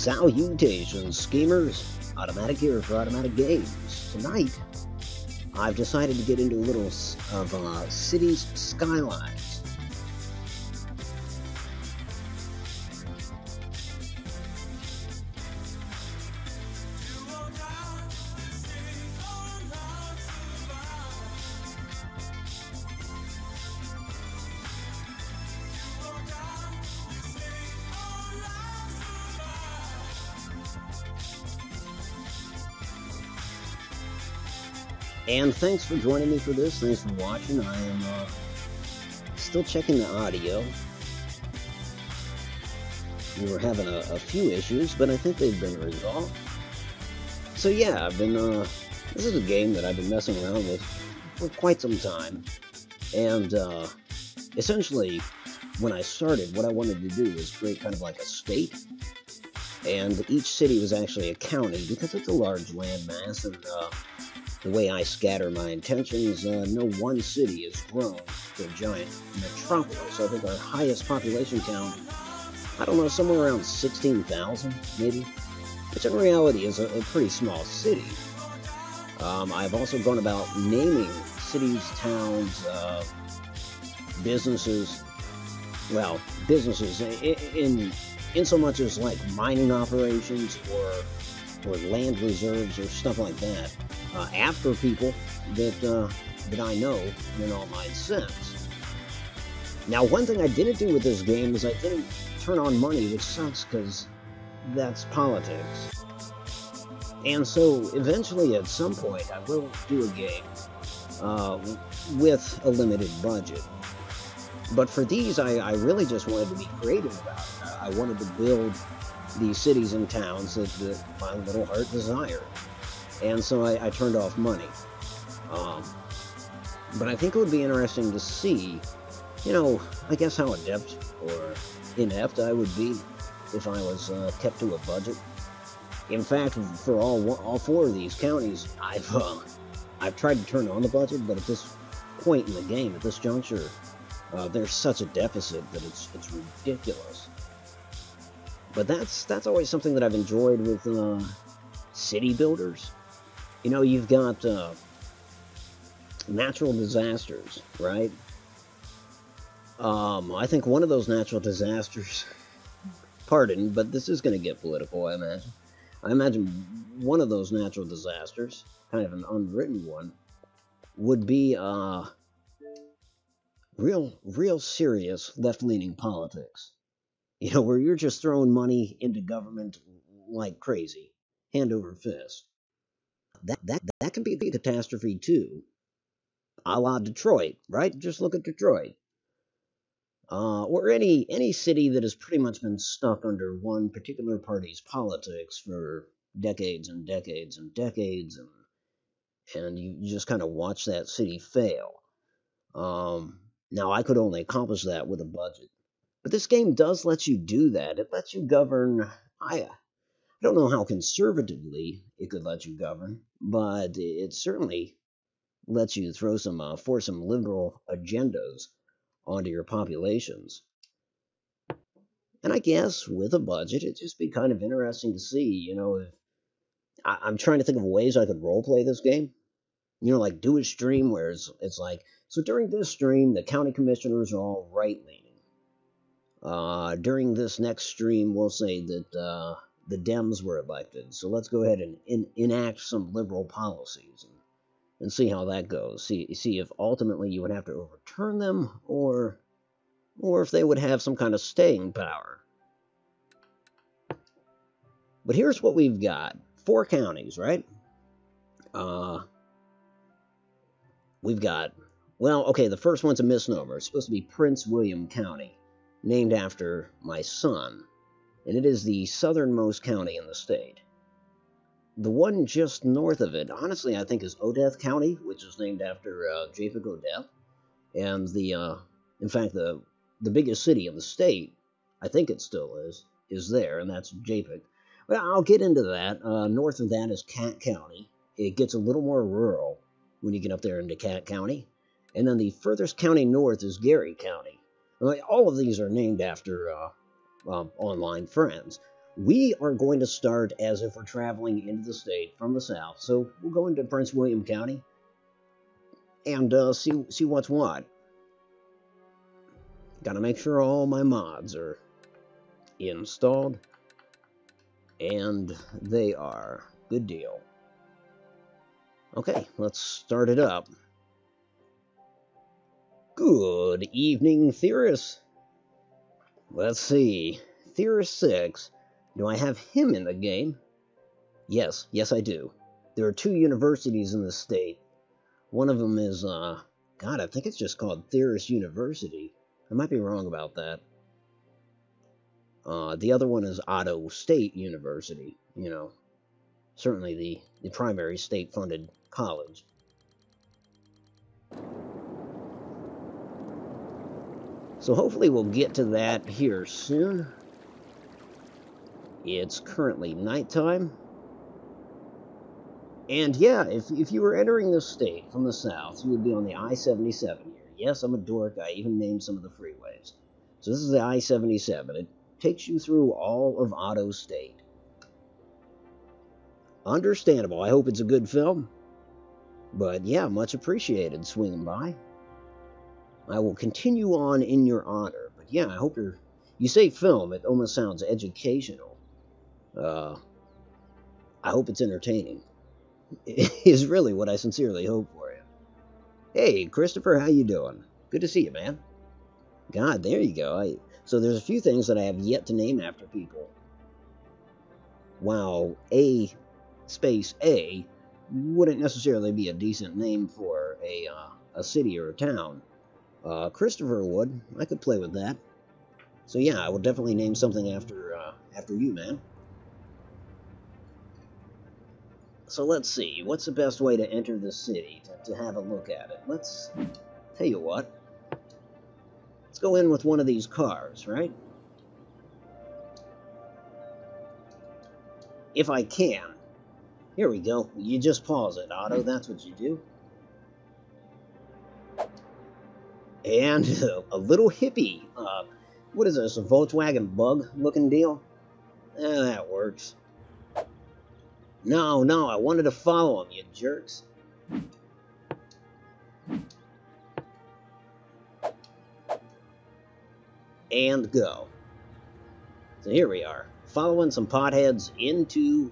Salutations, schemers! Automatic here for Automatic Games. Tonight, I've decided to get into a little of Cities Skylines. And thanks for joining me for this. Thanks for watching. I am still checking the audio. We were having a few issues, but I think they've been resolved. So yeah, I've been, this is a game that I've been messing around with for quite some time. And essentially, when I started, what I wanted to do was create kind of like a state. And each city was actually a county, because it's a large landmass, and the way I scatter my intentions, no one city has grown to a giant metropolis. I think our highest population count, I don't know, somewhere around 16,000, maybe, which in reality is a pretty small city. I've also gone about naming cities, towns, businesses, well, businesses in so much as like mining operations or land reserves or stuff like that. After people that I know in all my sense. Now, one thing I didn't do with this game is I didn't turn on money, which sucks because that's politics. And so, eventually, at some point, I will do a game with a limited budget. But for these, I really just wanted to be creative about it. I wanted to build these cities and towns that my little heart desired. And so I turned off money. But I think it would be interesting to see, you know, I guess how adept or inept I would be if I was kept to a budget. In fact, for all four of these counties, I've tried to turn on the budget, but at this point in the game, at this juncture, there's such a deficit that it's ridiculous. But that's always something that I've enjoyed with city builders. You know, you've got natural disasters, right? I think one of those natural disasters, pardon, but this is going to get political, I imagine. I imagine one of those natural disasters, kind of an unwritten one, would be real serious left-leaning politics. You know, where you're just throwing money into government like crazy, hand over fist. That can be a catastrophe too, a la Detroit, right? Just look at Detroit, or any city that has pretty much been stuck under one particular party's politics for decades and decades and decades, and you just kind of watch that city fail. Now, I could only accomplish that with a budget, but this game does let you do that. It lets you govern. I don't know how conservatively it could let you govern, but it certainly lets you throw force some liberal agendas onto your populations. And I guess with a budget, it'd just be kind of interesting to see, you know, if I'm trying to think of ways I could roleplay this game. You know, like do a stream where it's like, so during this stream, the county commissioners are all right-leaning. During this next stream, we'll say that the Dems were elected, so let's go ahead and enact some liberal policies and see how that goes. See if ultimately you would have to overturn them, or if they would have some kind of staying power. But here's what we've got. 4 counties, right? We've got, well, okay, the first one's a misnomer. It's supposed to be Prince William County, named after my son. And it is the southernmost county in the state. The one just north of it, honestly, I think is Odeth County, which is named after Japheth Odeth. And in fact, the biggest city in the state, I think it still is there, and that's Japheth. But I'll get into that. North of that is Cat County. It gets a little more rural when you get up there into Cat County. And then the furthest county north is Gary County. All of these are named after online friends. We are going to start as if we're traveling into the state from the south. So we'll go into Prince William County and see what's what. Gotta make sure all my mods are installed. And they are. Good deal. Okay, let's start it up. Good evening, theorists. Let's see. Theorist 6. Do I have him in the game? Yes, I do. There are 2 universities in the state. One of them is, God, I think it's just called Theorist University. I might be wrong about that. The other one is Otto State University. You know, certainly the primary state-funded college. So hopefully we'll get to that here soon. It's currently nighttime. And yeah, if you were entering the state from the south, you would be on the I-77 here. Yes, I'm a dork. I even named some of the freeways. So this is the I-77. It takes you through all of Otto State. Understandable. I hope it's a good film. But yeah, much appreciated swinging by. I will continue on in your honor. But yeah, I hope you say film, it almost sounds educational. I hope it's entertaining. Is really what I sincerely hope for you. Hey, Christopher, how you doing? Good to see you, man. God, there you go. So there's a few things that I have yet to name after people. While A space A wouldn't necessarily be a decent name for a city or a town. Christopher would. I could play with that. So yeah, I will definitely name something after you, man. So let's see, what's the best way to enter the city, to have a look at it? Let's, tell you what, let's go in with one of these cars, right? If I can. Here we go. You just pause it, Otto, that's what you do. And a little hippie, what is this, a Volkswagen Bug looking deal? That works. No, I wanted to follow him, you jerks. And go. So here we are, following some potheads into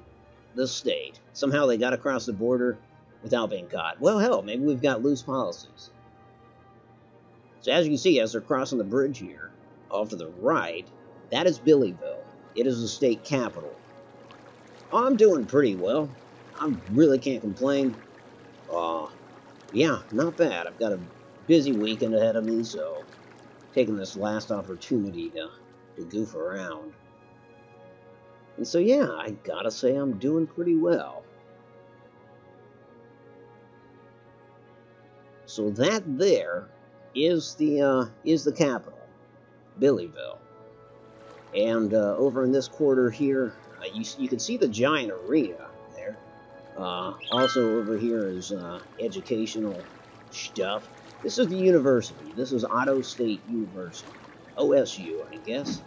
the state. Somehow they got across the border without being caught. Well, hell, maybe we've got loose policies. So as you can see, as they're crossing the bridge here, off to the right, that is Billyville. It is the state capital. I'm doing pretty well. I really can't complain. Yeah, not bad. I've got a busy weekend ahead of me, so taking this last opportunity to goof around. And so yeah, I gotta say I'm doing pretty well. So that there is the capital, Billyville. And over in this quarter here, you can see the giant arena there. Also over here is educational stuff. This is the university. This is Otto State University. OSU, I guess.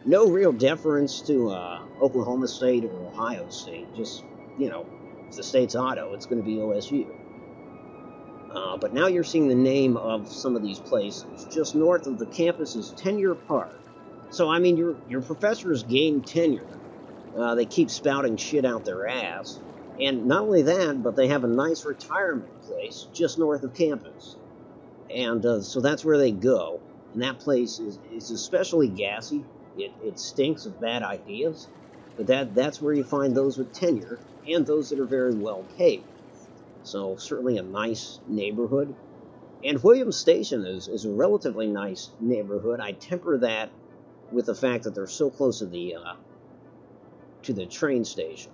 No real deference to Oklahoma State or Ohio State. Just, you know, if the state's Otto, it's going to be OSU. But now you're seeing the name of some of these places. Just north of the campus is Tenure Park. So, I mean, your professors gain tenure. They keep spouting shit out their ass. And not only that, but they have a nice retirement place just north of campus. And so that's where they go. And that place is especially gassy. It stinks of bad ideas. But that's where you find those with tenure and those that are very well paid. So certainly a nice neighborhood. And Williams Station is a relatively nice neighborhood. I temper that with the fact that they're so close to the train station.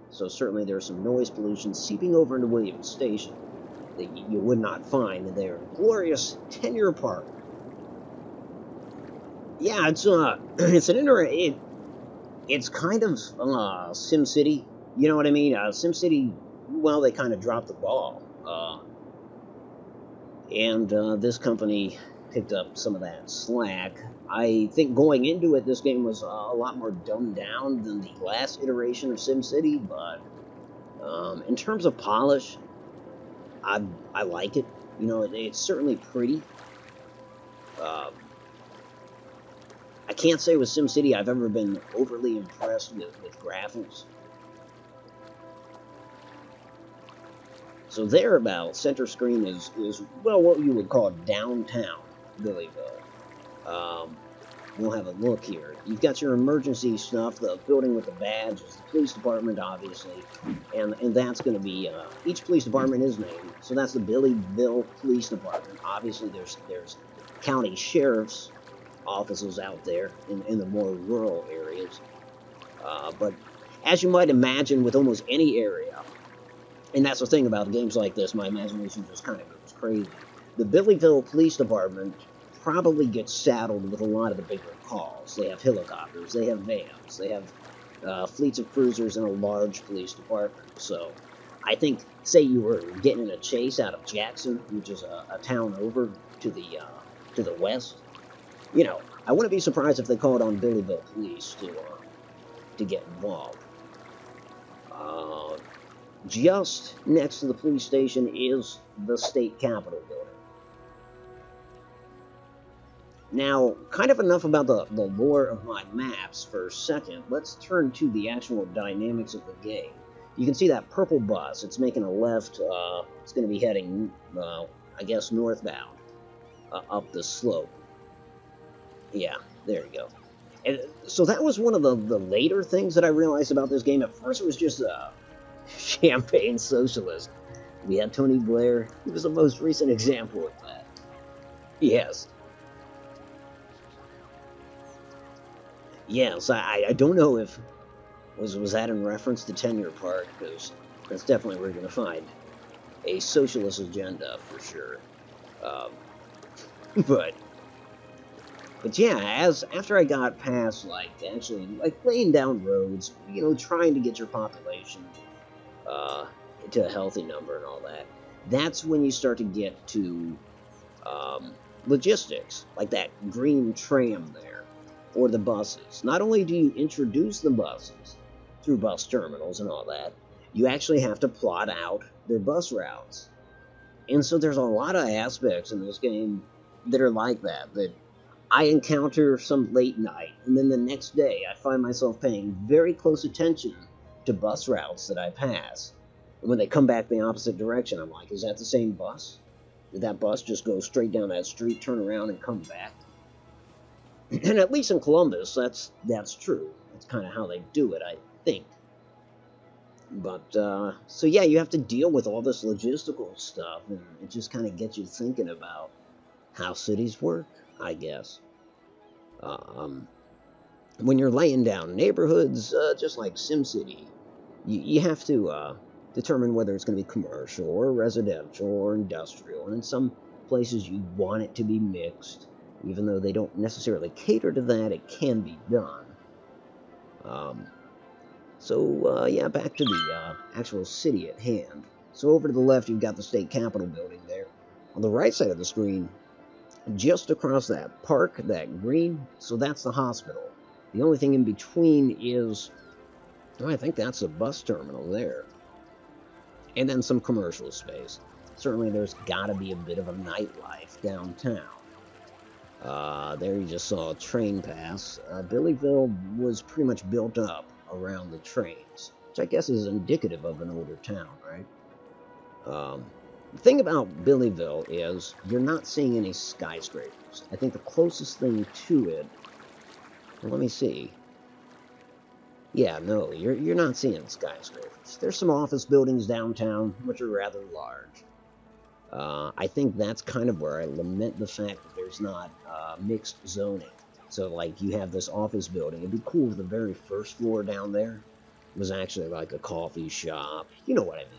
So certainly there's some noise pollution seeping over into Williams Station that you would not find there in glorious Tenure Park. Yeah, it's it's kind of SimCity. You know what I mean? SimCity, well, they kind of dropped the ball. And this company picked up some of that slack. I think going into it, this game was a lot more dumbed down than the last iteration of SimCity, but in terms of polish, I like it. You know, it's certainly pretty. Um, I can't say with SimCity I've ever been overly impressed with graphics. So there, about center screen is well what you would call downtown Billyville. Um, we'll have a look here. You've got your emergency stuff. The building with the badge is the police department, obviously, and that's going to be each police department is named. So that's the Billyville Police Department. Obviously, there's county sheriff's offices out there in the more rural areas. But as you might imagine, with almost any area, and that's the thing about games like this, my imagination just kind of goes crazy. The Billyville Police Department probably gets saddled with a lot of the bigger calls. They have helicopters, they have vans, they have fleets of cruisers, and a large police department. So I think, say you were getting in a chase out of Jackson, which is a town over to the west, you know, I wouldn't be surprised if they called on Billyville Police to get involved. Just next to the police station is the state capitol building. Now, kind of enough about the lore of my maps for a second. Let's turn to the actual dynamics of the game. You can see that purple bus. It's making a left. It's going to be heading, I guess, northbound up the slope. Yeah, there you go. And so that was one of the later things that I realized about this game. At first, it was just champagne socialist. We had Tony Blair. He was the most recent example of that. Yes. Yes, I don't know if was that in reference to Tenure Park, because that's definitely where you're going to find a socialist agenda for sure. But yeah, after I got past actually laying down roads, you know, trying to get your population to a healthy number and all that, that's when you start to get to logistics, like that green tram there, or the buses. Not only do you introduce the buses through bus terminals and all that, you actually have to plot out their bus routes. And so there's a lot of aspects in this game that are like that I encounter some late night, and then the next day I find myself paying very close attention to bus routes that I pass. And when they come back the opposite direction, I'm like, is that the same bus? Did that bus just go straight down that street, turn around, and come back? And at least in Columbus, that's true. That's kind of how they do it, I think. But, so yeah, you have to deal with all this logistical stuff, and it just kind of gets you thinking about how cities work, I guess. When you're laying down neighborhoods, just like SimCity, you have to determine whether it's going to be commercial or residential or industrial. And in some places you want it to be mixed. Even though they don't necessarily cater to that, it can be done. Yeah, back to the actual city at hand. So over to the left, you've got the state capitol building there. On the right side of the screen, just across that park, that green, so that's the hospital. The only thing in between is, I think that's a bus terminal there. And then some commercial space. Certainly there's got to be a bit of a nightlife downtown. There you just saw a train pass. Billyville was pretty much built up around the trains, which I guess is indicative of an older town, right? The thing about Billyville is you're not seeing any skyscrapers. I think the closest thing to it, well, let me see. Yeah, no, you're not seeing skyscrapers. There's some office buildings downtown, which are rather large. I think that's kind of where I lament the fact that there's not mixed zoning. So, like, you have this office building. It'd be cool if the very first floor down there was actually like a coffee shop. You know what I mean.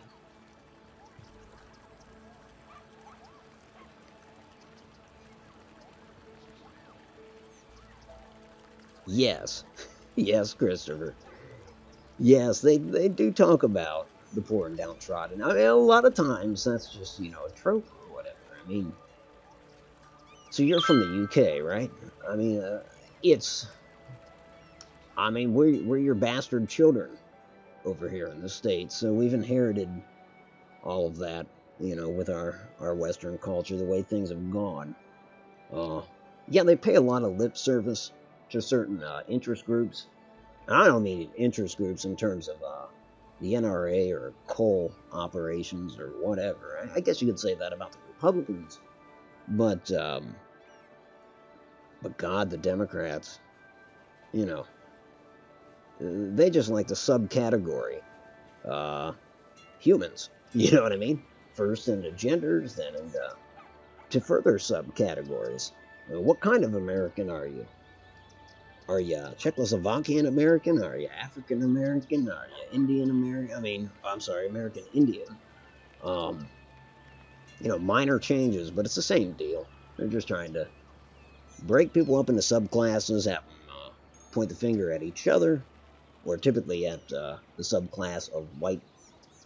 Yes. Yes, Christopher. Yes, they do talk about the poor and downtrodden. I mean, a lot of times that's just, you know, a trope or whatever. I mean, So you're from the UK, right? I mean, it's. I mean, we're your bastard children over here in the States, so we've inherited all of that, with our Western culture, the way things have gone. Uh, yeah, they pay a lot of lip service to certain interest groups. And I don't mean interest groups in terms of the NRA or coal operations or whatever. I guess you could say that about the Republicans, but God, the Democrats, you know, they just like the subcategory humans. You know what I mean? First into genders, then into to further subcategories. What kind of American are you? Are you Czechoslovakian American? Are you African American? Are you Indian American? I mean, I'm sorry, American Indian. Um, minor changes, but it's the same deal. They're just trying to break people up into subclasses, have them point the finger at each other, or typically at the subclass of white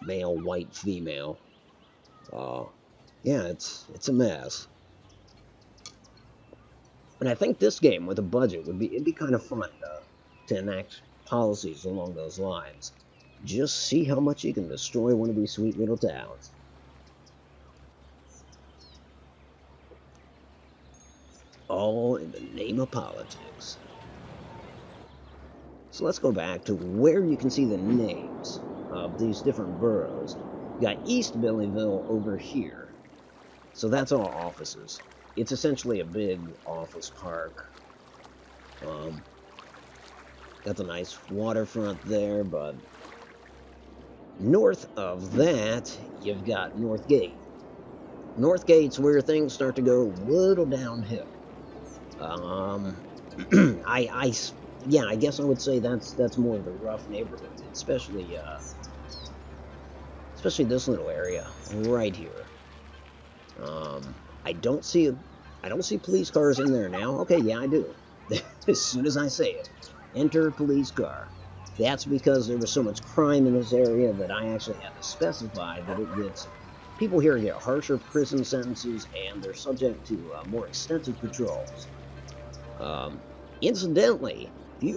male, white female. Yeah, it's a mess. And I think this game with a budget it'd be kind of fun to enact policies along those lines. Just see how much you can destroy one of these sweet little towns. All in the name of politics. So let's go back to where you can see the names of these different boroughs. You got East Billyville over here. So that's all offices. It's essentially a big office park. Got the nice waterfront there, but north of that, you've got Northgate. Northgate's where things start to go a little downhill. I guess I would say that's more of the rough neighborhood, especially this little area right here. I don't see police cars in there now. Okay, yeah, I do. As soon as I say it, enter police car. That's because there was so much crime in this area that I actually had to specify that it gets people here get harsher prison sentences and they're subject to more extensive patrols. Incidentally,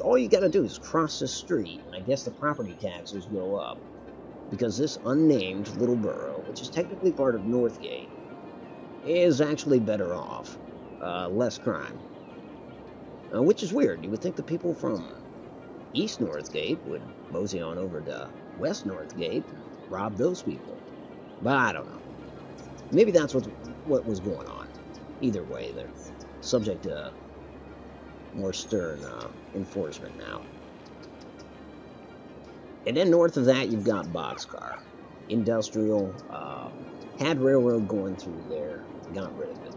all you got to do is cross the street, and I guess the property taxes go up because this unnamed little borough, which is technically part of Northgate, is actually better off. Less crime. Which is weird. You would think the people from East Northgate would mosey on over to West Northgate and rob those people. But I don't know. Maybe that's what was going on. Either way, they're subject to more stern enforcement now. And then north of that, you've got Boxcar. Industrial, had railroad going through there, got rid of it.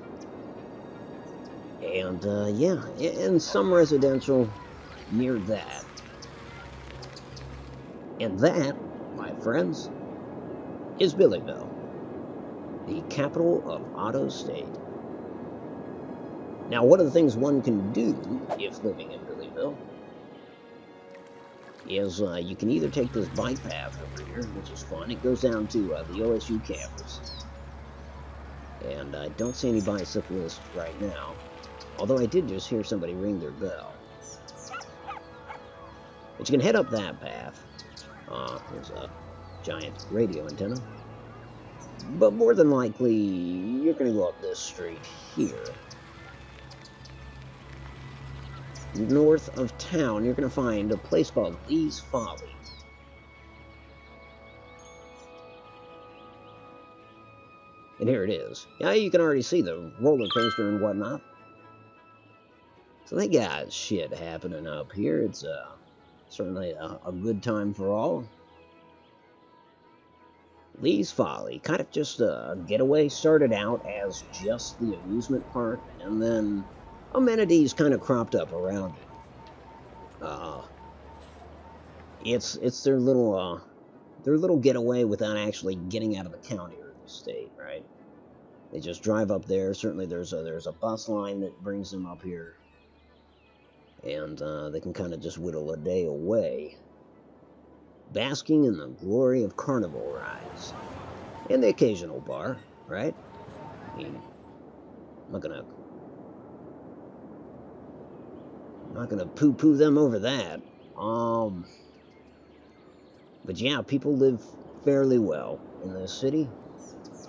And, and some residential near that. And that, my friends, is Billyville, the capital of Otto State. Now, one of the things one can do if living in Billyville is you can either take this bike path over here, which is fun. It goes down to the OSU campus. And I don't see any bicyclists right now, although I did just hear somebody ring their bell. But you can head up that path. There's a giant radio antenna. But more than likely, you're going to go up this street here. North of town, you're going to find a place called Lee's Folly. And here it is. Yeah, you can already see the roller coaster and whatnot. So they got shit happening up here. It's certainly a good time for all. Lee's Folly, kind of just a getaway. Started out as just the amusement park, and then amenities kind of cropped up around it. It's their little getaway without actually getting out of the county or the state, right? They just drive up there. Certainly, there's a bus line that brings them up here, and they can kind of just whittle a day away, basking in the glory of carnival rides and the occasional bar, right? I mean, I'm not gonna Not gonna poo-poo them over that. But yeah, people live fairly well in this city,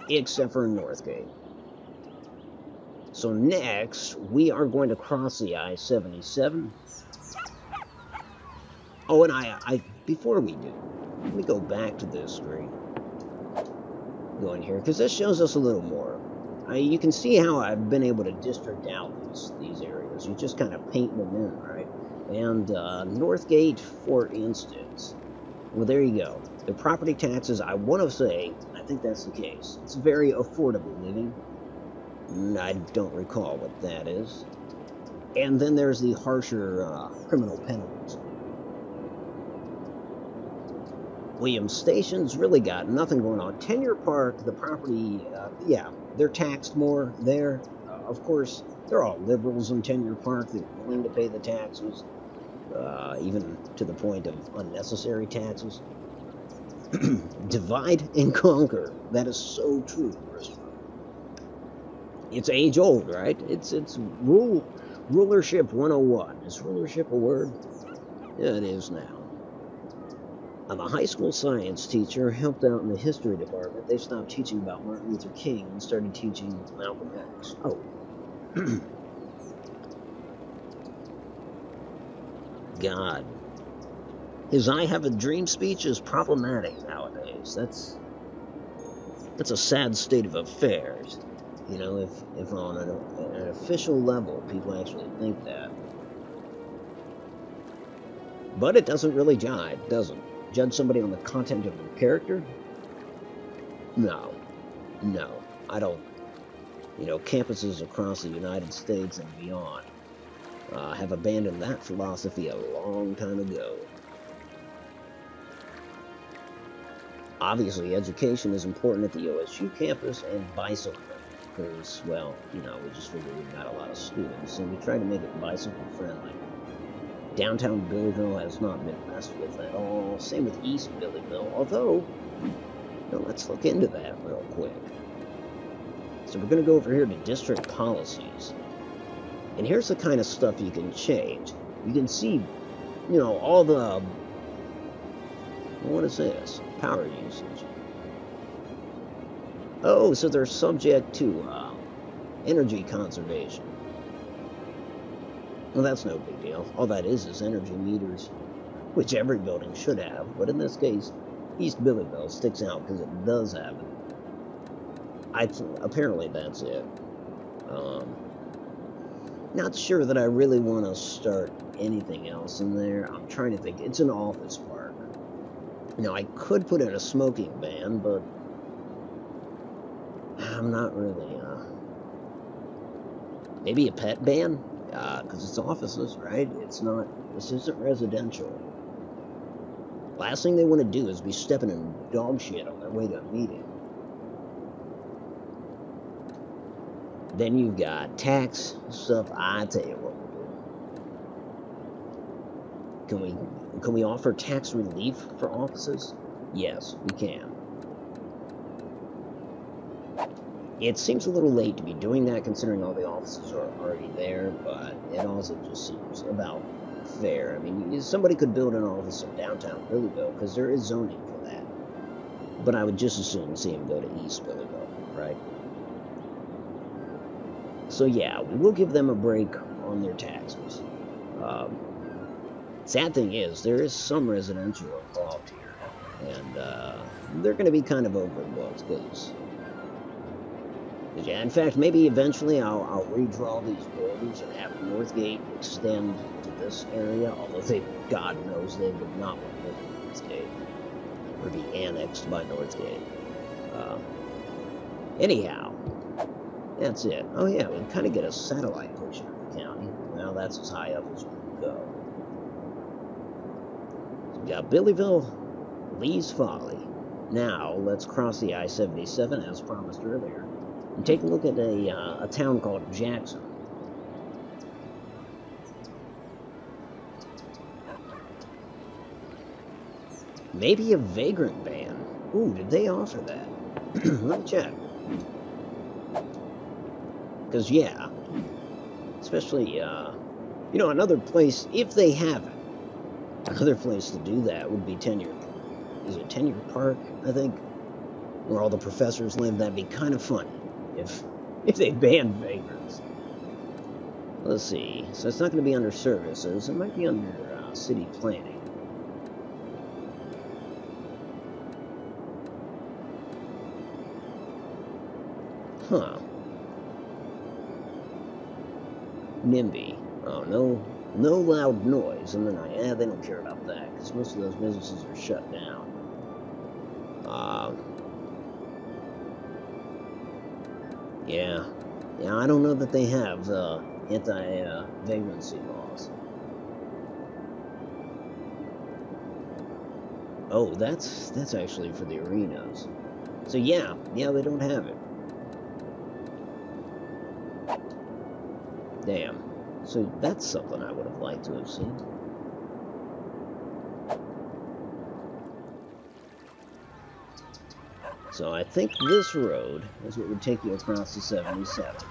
except for in Northgate. So next, we are going to cross the I-77. Oh, and I before we do, let me go back to this screen. Go in here, because this shows us a little more. You can see how I've been able to district out these areas. You just kind of paint them in, right? And Northgate, for instance, well, there you go. The property taxes, I want to say, I think that's the case. It's very affordable living. I don't recall what that is. And then there's the harsher criminal penalties. Williams Station's really got nothing going on. Tenure Park, the property, yeah, they're taxed more there. Of course, they're all liberals in Tenure Park. They're willing to pay the taxes, even to the point of unnecessary taxes. Divide and conquer. That is so true, Christopher. It's age old, right? It's rulership 101. Is rulership a word? Yeah, it is now. I'm a high school science teacher, helped out in the history department. They stopped teaching about Martin Luther King and started teaching Malcolm X. Oh. God. His I Have a Dream speech is problematic nowadays. That's a sad state of affairs. You know, if on an official level people actually think that. But it doesn't really jive, does it? Judge somebody on the content of their character? No, I don't. You know, campuses across the United States and beyond have abandoned that philosophy a long time ago. Obviously, education is important at the OSU campus and bicycle, because, well, you know, we just figured we've got a lot of students, and we try to make it bicycle friendly. Downtown Billyville has not been messed with at all. Same with East Billyville, although, you know, let's look into that real quick. So we're going to go over here to district policies. And here's the kind of stuff you can change. You can see, you know, all the, what is this? Power usage. Oh, so they're subject to energy conservation. Well, that's no big deal. All that is energy meters, which every building should have. But in this case, East Billyville sticks out because it does have it. Apparently that's it. Not sure that I really want to start anything else in there. I'm trying to think. It's an office park. Now, I could put in a smoking ban, but I'm not really, maybe a pet ban? Because it's offices, right? It's not, this isn't residential. Last thing they want to do is be stepping in dog shit on their way to a meeting. Then you've got tax stuff. I tell you what we'll do. Can we offer tax relief for offices? Yes, we can. It seems a little late to be doing that, considering all the offices are already there, but it also just seems about fair. I mean, somebody could build an office in downtown Billyville, because there is zoning for that. But I would just as soon see him go to East Billyville, right? So yeah, we will give them a break on their taxes. Sad thing is, there is some residential involved here, and they're going to be kind of overlooked, because... Yeah, in fact, maybe eventually I'll redraw these borders and have Northgate extend to this area, although God knows they would not want to live in Northgate, or be annexed by Northgate. Anyhow, that's it. Oh yeah, we can kind of get a satellite picture of the county. Well, that's as high up as we can go. So we got Billyville, Lee's Folly. Now, let's cross the I-77 as promised earlier. And take a look at a town called Jackson. Maybe a vagrant ban. Ooh, did they offer that? Let me check. Because, yeah, especially You know, another place, if they have it, another place to do that would be Tenure. Is it Tenure Park? I think, where all the professors live. That'd be kind of funny if they banned vagrants. Let's see. So it's not going to be under services. It might be under city planning. Huh. NIMBY. Oh, no loud noise in the night. Yeah, they don't care about that, because most of those businesses are shut down. Yeah, I don't know that they have anti-vagrancy laws. Oh, that's actually for the arenas. So yeah, they don't have it. Damn. So that's something I would have liked to have seen. So I think this road is what would take you across the 77. Of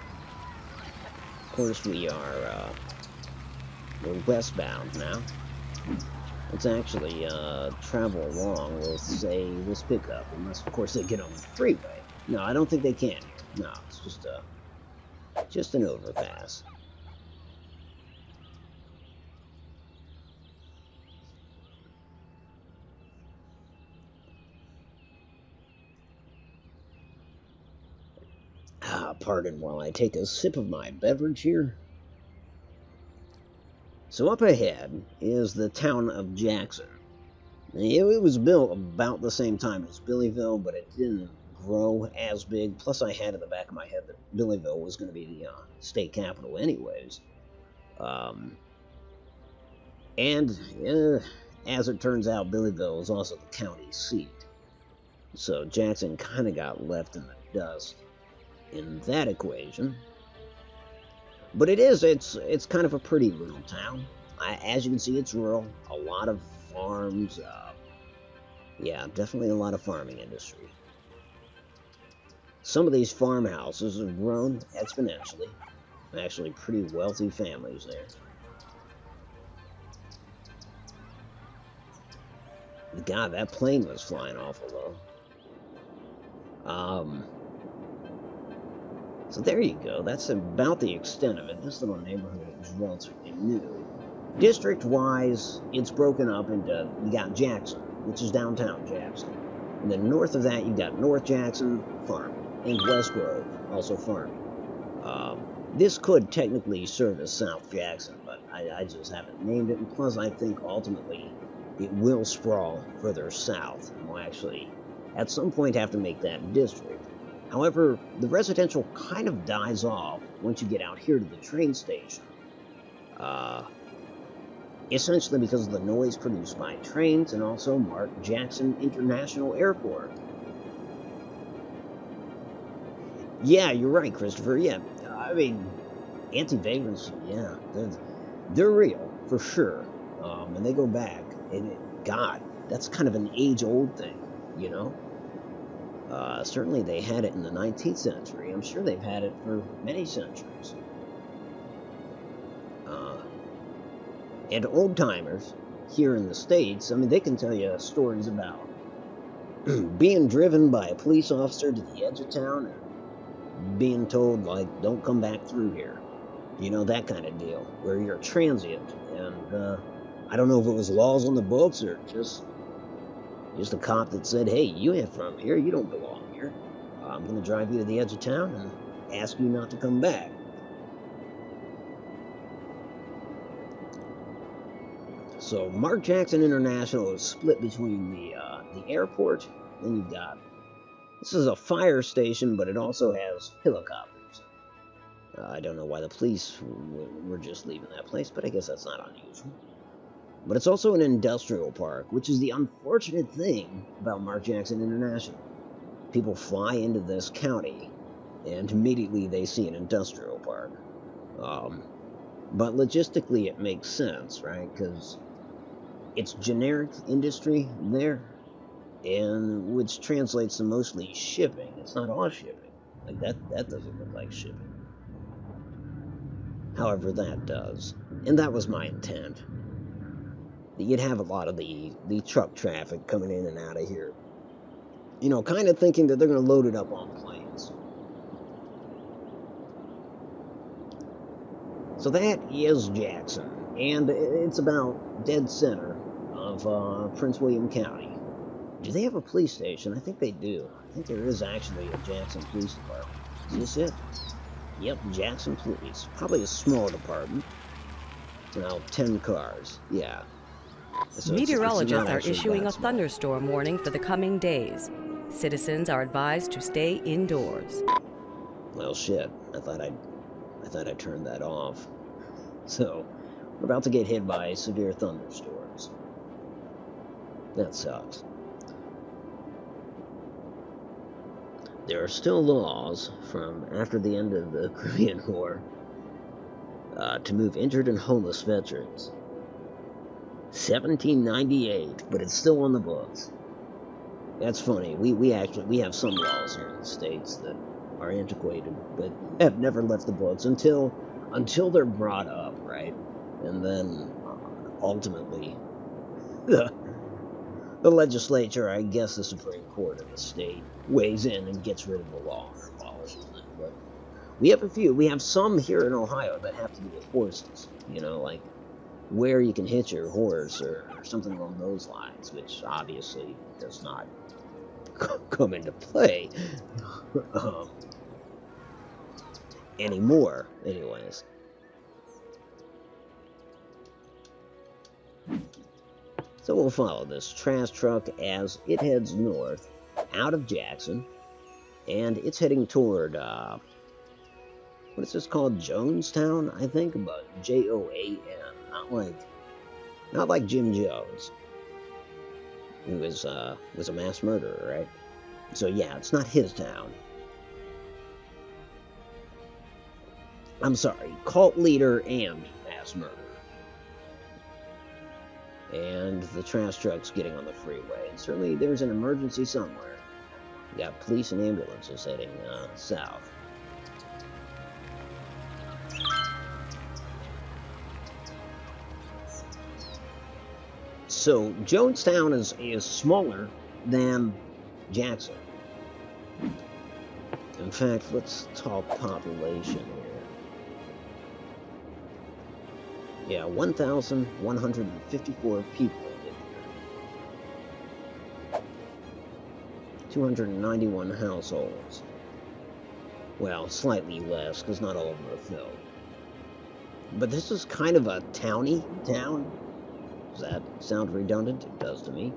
course, we're westbound now. Let's actually travel along with, say, this pickup, unless, of course, they get on the freeway. No, I don't think they can here. No, it's just an overpass. Pardon while I take a sip of my beverage here. So up ahead is the town of Jackson. It was built about the same time as Billyville, but it didn't grow as big. Plus, I had in the back of my head that Billyville was going to be the state capital anyways. And as it turns out, Billyville is also the county seat. So Jackson kind of got left in the dust in that equation. But it's kind of a pretty little town. As you can see, it's rural. A lot of farms. Yeah, definitely a lot of farming industry. Some of these farmhouses have grown exponentially. Actually, pretty wealthy families there. God, that plane was flying awful low. So there you go. That's about the extent of it. This little neighborhood is relatively new. District-wise, it's broken up into, you got Jackson, which is downtown Jackson. And then north of that, you got North Jackson, farming. And West Grove, also farming. This could technically serve as South Jackson, but I just haven't named it. And plus, I think ultimately it will sprawl further south. And we'll actually, at some point, have to make that district. However, the residential kind of dies off once you get out here to the train station. Essentially because of the noise produced by trains and also Mark Jackson International Airport. Yeah, you're right, Christopher. Yeah, I mean, anti-vagrants, yeah, they're real, for sure. And they go back. And God, that's kind of an age-old thing, you know? Certainly they had it in the 19th century. I'm sure they've had it for many centuries. And old-timers here in the States, I mean, they can tell you stories about being driven by a police officer to the edge of town and being told, like, don't come back through here. You know, that kind of deal, where you're transient. And I don't know if it was laws on the books or just a cop that said, hey, you ain't from here, you don't belong here. I'm going to drive you to the edge of town and ask you not to come back. So Mark Jackson International is split between the airport, then you've got, this is a fire station, but it also has helicopters. I don't know why the police were just leaving that place, but I guess that's not unusual. But it's also an industrial park, which is the unfortunate thing about Mark Jackson International. People fly into this county, and immediately they see an industrial park. But logistically it makes sense, right? Because it's generic industry there, and which translates to mostly shipping. It's not all shipping. Like that doesn't look like shipping. however that does. And that was my intent. You'd have a lot of the truck traffic coming in and out of here. You know, kind of thinking that they're going to load it up on planes. So that is Jackson, and it's about dead center of Prince William County. Do they have a police station? I think they do. I think there is actually a Jackson Police Department. Is this it? Yep, Jackson Police. Probably a small department. It's now 10 cars. Yeah. So Meteorologists are issuing a thunderstorm warning for the coming days. Citizens are advised to stay indoors. Well, shit. I thought I'd turned that off. So, we're about to get hit by severe thunderstorms. That sucks. There are still laws from after the end of the Korean War to move injured and homeless veterans. 1798, but it's still on the books. That's funny. We have some laws here in the States that are antiquated, but have never left the books until they're brought up, right? And then ultimately the legislature, I guess the Supreme Court of the state, weighs in and gets rid of the law or abolishes it. But we have a few. We have some here in Ohio that have to do with horses, you know, like where you can hitch your horse or something along those lines, which obviously does not come into play anymore, anyways. So we'll follow this trash truck as it heads north out of Jackson, and it's heading toward what is this called? Jonestown, I think, but Joan, not like Jim Jones, who was a mass murderer, right? So yeah, it's not his town. I'm sorry, cult leader and mass murderer. And the trash truck's getting on the freeway. And certainly there's an emergency somewhere. You got police and ambulances heading south. So Jonestown is smaller than Jackson. In fact, let's talk population here. Yeah, 1,154 people live here. 291 households. Well, slightly less, because not all of them are filled. But this is kind of a towny town. Does that sound redundant? It does to me.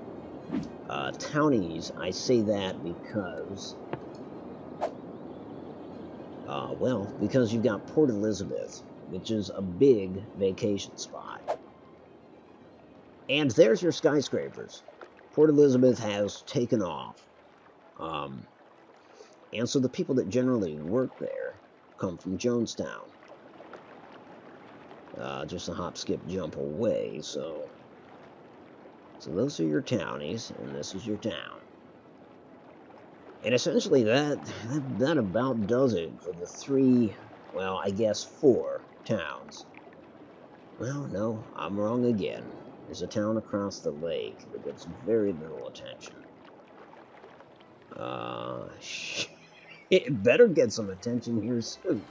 Townies, I say that because... because you've got Port Elizabeth, which is a big vacation spot. And there's your skyscrapers. Port Elizabeth has taken off. And so the people that generally work there come from Jonestown. Just a hop, skip, jump away, so those are your townies, and this is your town. And essentially that about does it for the three, well, I guess 4 towns. Well, no, I'm wrong again. There's a town across the lake that gets very little attention. It better get some attention here soon,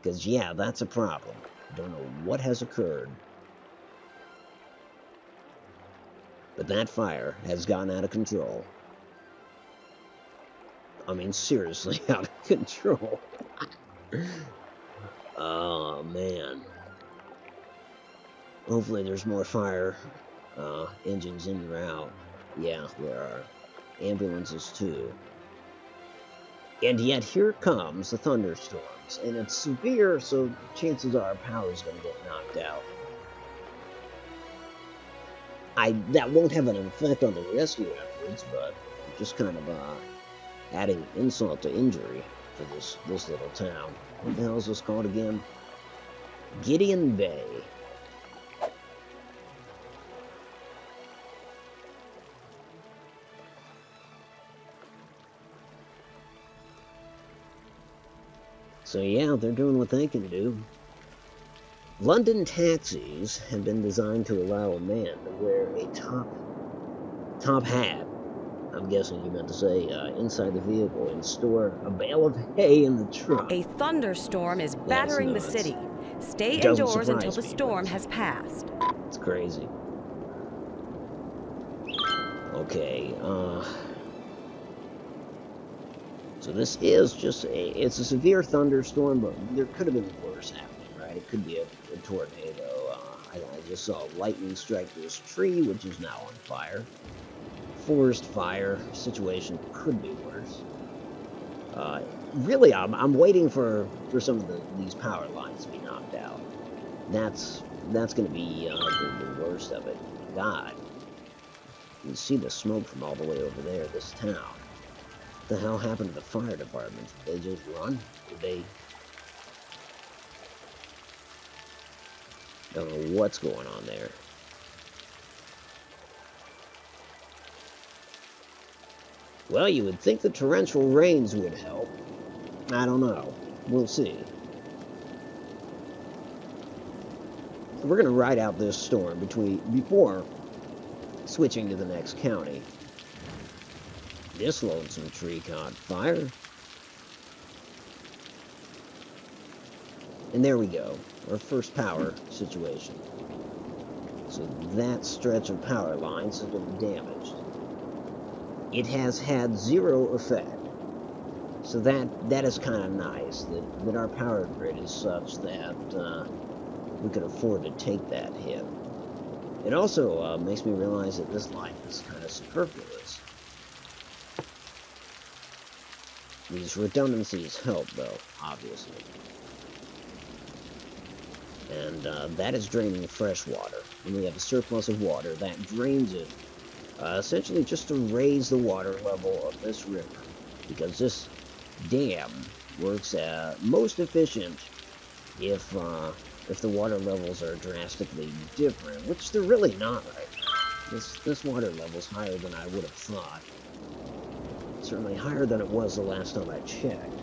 because yeah, that's a problem. Don't know what has occurred, but that fire has gotten out of control. I mean, seriously, out of control. Oh, man. Hopefully there's more fire engines en route. Yeah, there are. Ambulances, too. And yet, here comes the thunderstorms. And it's severe, so chances are power's going to get knocked out. That won't have an effect on the rescue efforts, but just kind of adding insult to injury for this little town. What the hell is this called again? Gideon Bay. So yeah, they're doing what they can do. London taxis have been designed to allow a man to wear a top hat. I'm guessing you meant to say inside the vehicle and store a bale of hay in the trunk. A thunderstorm is That's battering the nuts. city. Stay It doesn't indoors until surprise the me, storm but has passed. it's crazy. Okay, so this is just it's a severe thunderstorm, but there could have been worse happening, right? It could be a tornado. I just saw lightning strike this tree, which is now on fire. Forest fire situation could be worse. Really, I'm waiting for some of these power lines to be knocked out. That's going to be the worst of it. God, you can see the smoke from all the way over there. This town. What the hell happened to the fire department? Did they just run? Did they? Don't know what's going on there. Well, you would think the torrential rains would help. I don't know. We'll see. We're going to ride out this storm before switching to the next county. This lonesome tree caught fire. And there we go. Our first power situation. So that stretch of power lines has been damaged. It has had zero effect. So that is kind of nice, that our power grid is such that we could afford to take that hit. It also makes me realize that this line is kind of superfluous. These redundancies help, though, obviously. And that is draining fresh water. When we have a surplus of water, that drains it, essentially just to raise the water level of this river. Because this dam works most efficient if the water levels are drastically different, which they're really not right now. This water level's higher than I would have thought. Certainly higher than it was the last time I checked.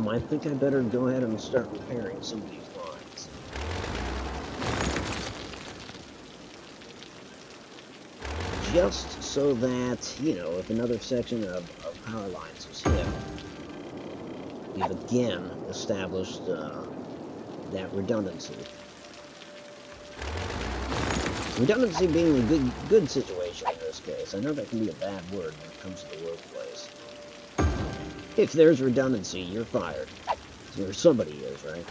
I think I better go ahead and start repairing some of these lines. Just so that, you know, if another section of power lines is hit, we've again established that redundancy. Redundancy being a good situation in this case. I know that can be a bad word when it comes to the workplace. If there's redundancy, you're fired. Or somebody is, right?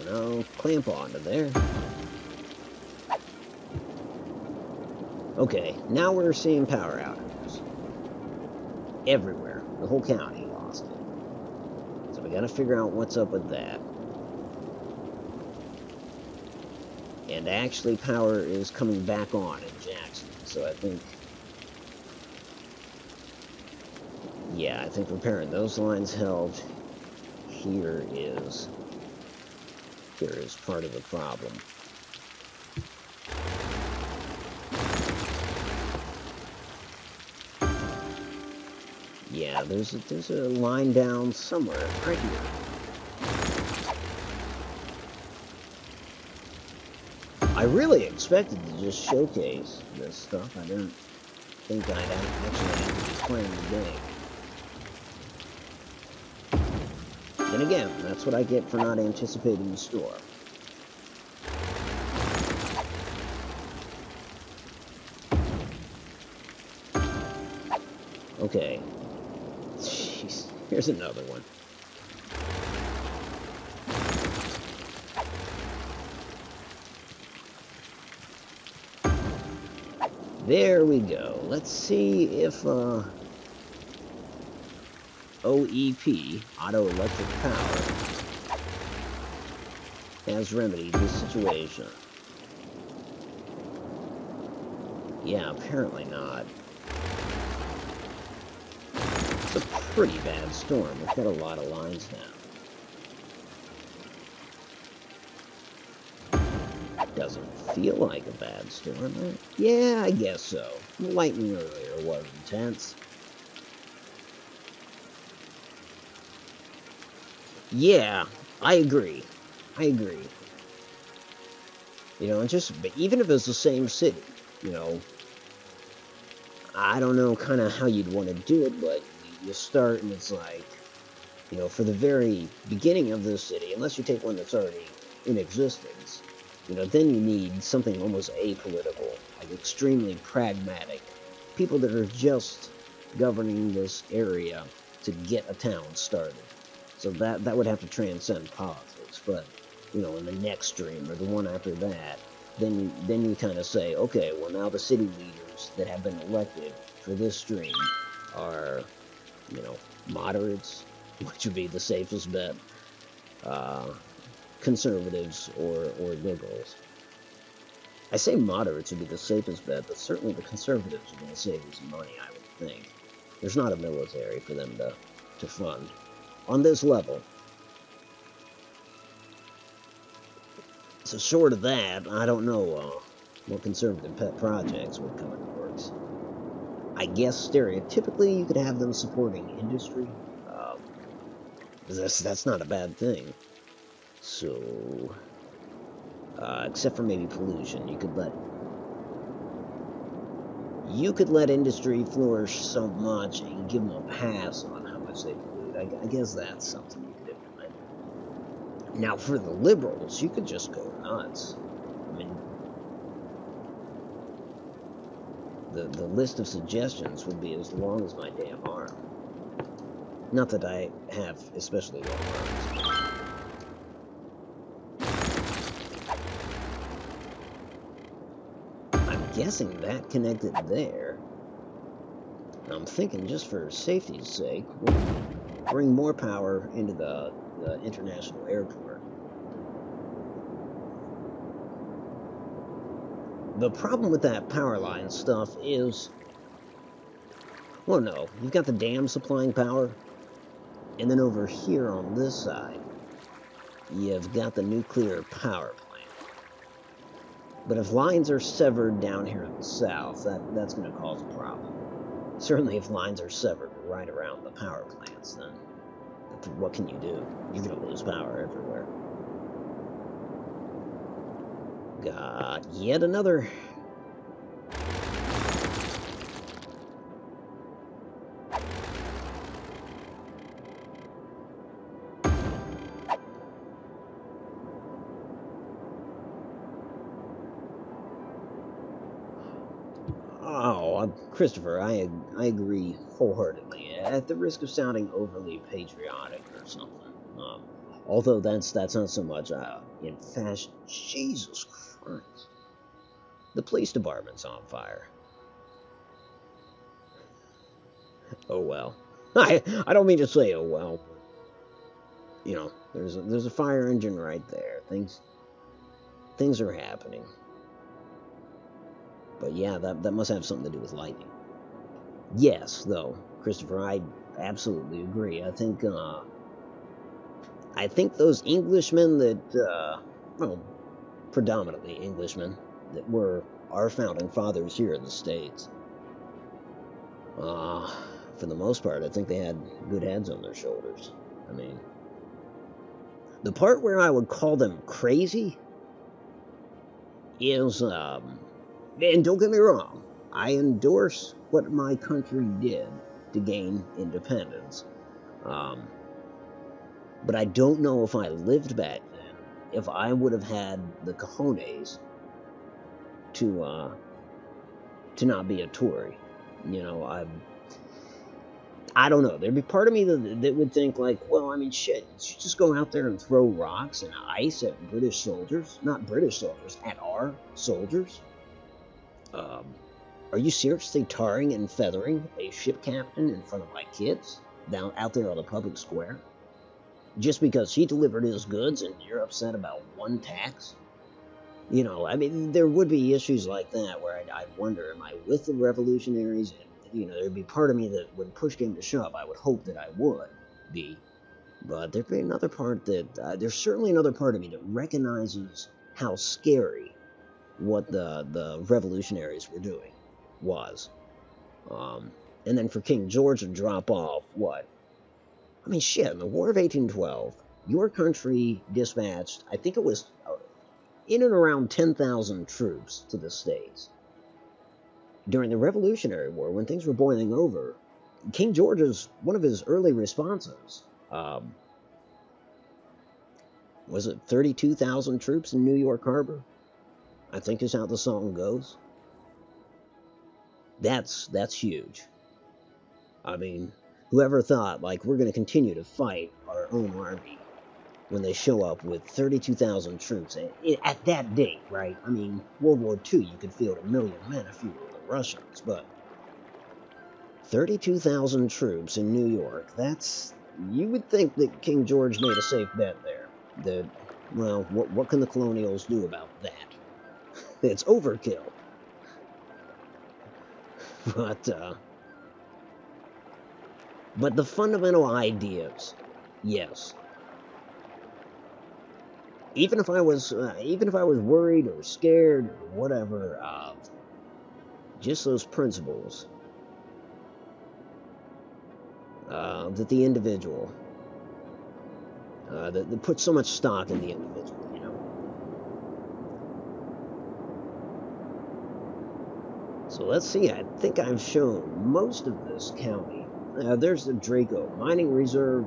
No, clamp onto there. Okay, now we're seeing power outages. Everywhere. The whole county lost it. So we gotta figure out what's up with that. And actually, power is coming back on in Jackson, so I think... Yeah, I think repairing those lines helped. Here is part of the problem. Yeah, there's a line down somewhere, right here. I really expected to just showcase this stuff. I didn't think I'd actually have to be playing the game. Then again, that's what I get for not anticipating the storm. Okay. Jeez, here's another one. There we go. Let's see if OEP, Otto Electric Power, has remedied this situation. Yeah, apparently not. It's a pretty bad storm. We've got a lot of lines now. Doesn't feel like a bad storm. Yeah, I guess so. The lightning earlier was intense. Yeah, I agree. I agree. You know, and just, but even if it's the same city, you know, I don't know kind of how you'd want to do it, but you start and it's like, you know, for the very beginning of this city, unless you take one that's already in existence, you know, then you need something almost apolitical, like extremely pragmatic. People that are just governing this area to get a town started. So that would have to transcend politics. But, you know, in the next stream or the one after that, then you kind of say, okay, well now the city leaders that have been elected for this stream are, you know, moderates, which would be the safest bet, conservatives or liberals. I say moderates would be the safest bet, but certainly the conservatives are going to save us money, I would think. There's not a military for them to fund on this level. So short of that, I don't know what conservative pet projects would come into works. I guess stereotypically you could have them supporting industry. That's not a bad thing. So, except for maybe pollution, you could let industry flourish so much and give them a pass on how much they pollute. I guess that's something you could implement. Now, for the liberals, you could just go nuts. I mean, the list of suggestions would be as long as my damn arm. Not that I have especially long arms. I'm guessing that connected there. I'm thinking just for safety's sake, we'll bring more power into the international airport. The problem with that power line stuff is, well, no, you've got the dam supplying power, and then over here on this side, you've got the nuclear power plant. But if lines are severed down here in the south, that's going to cause a problem. Certainly if lines are severed right around the power plants, then what can you do? You're going to lose power everywhere. Got yet another. Oh, Christopher, I agree wholeheartedly. At the risk of sounding overly patriotic or something, although that's not so much in fashion. Jesus Christ, the police department's on fire. Oh well. I don't mean to say oh well. You know, there's a fire engine right there. Things are happening. But yeah, that must have something to do with lightning. Yes, though, Christopher, I absolutely agree. I think those Englishmen that, well, predominantly Englishmen that were our founding fathers here in the States, for the most part, I think they had good heads on their shoulders. I mean, the part where I would call them crazy is, and don't get me wrong, I endorse what my country did to gain independence. But I don't know if I lived back then, if I would have had the cojones to not be a Tory. You know, I don't know. There'd be part of me that would think, like, well, I mean, shit, you just go out there and throw rocks and ice at British soldiers. Not British soldiers, at our soldiers. Are you seriously tarring and feathering a ship captain in front of my kids down out there on the public square? Just because he delivered his goods and you're upset about one tax? You know, I mean, there would be issues like that where I'd wonder, am I with the revolutionaries? And, you know, there'd be part of me that when push came to shove, I would hope that I would be. But there'd be another part that, there's certainly another part of me that recognizes how scary what the revolutionaries were doing was. And then for King George to drop off, what? I mean, shit, in the War of 1812, your country dispatched, I think it was in and around 10,000 troops to the States. During the Revolutionary War, when things were boiling over, King George's, one of his early responses, was it 32,000 troops in New York Harbor? I think is how the song goes. That's huge. I mean, whoever thought, like, we're going to continue to fight our own army when they show up with 32,000 troops at that date, right? I mean, World War II, you could field 1 million men if you were the Russians, but 32,000 troops in New York, that's... You would think that King George made a safe bet there. That, well, what can the colonials do about that? It's overkill. But the fundamental ideas, yes. Even if I was worried or scared or whatever, just those principles that the individual, that put so much stock in the individual, you know. So let's see. I think I've shown most of this county. There's the Draco Mining Reserve.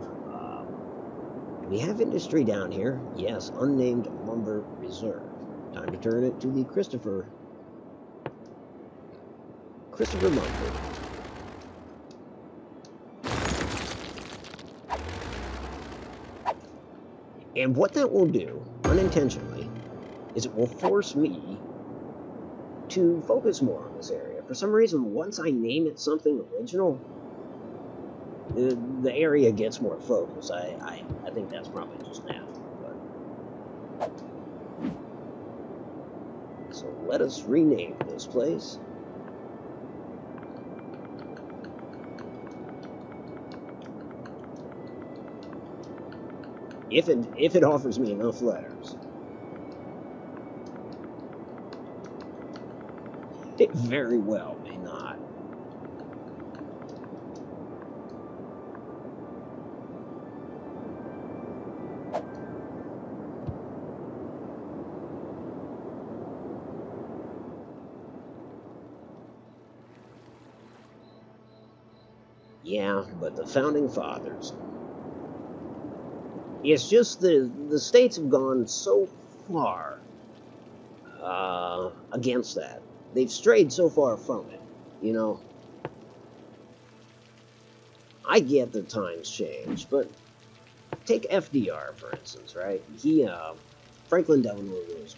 We have industry down here. Yes, unnamed lumber reserve. Time to turn it to the Christopher Lumber. And what that will do, unintentionally, is it will force me to focus more on this area. For some reason, once I name it something original, the area gets more focused. I think that's probably just natural. But... So let us rename this place. If it offers me enough letters. It very well may not. Yeah, but the Founding Fathers. It's just the states have gone so far against that. They've strayed so far from it, you know. I get that times change, but take FDR, for instance, right? Franklin Delano Roosevelt.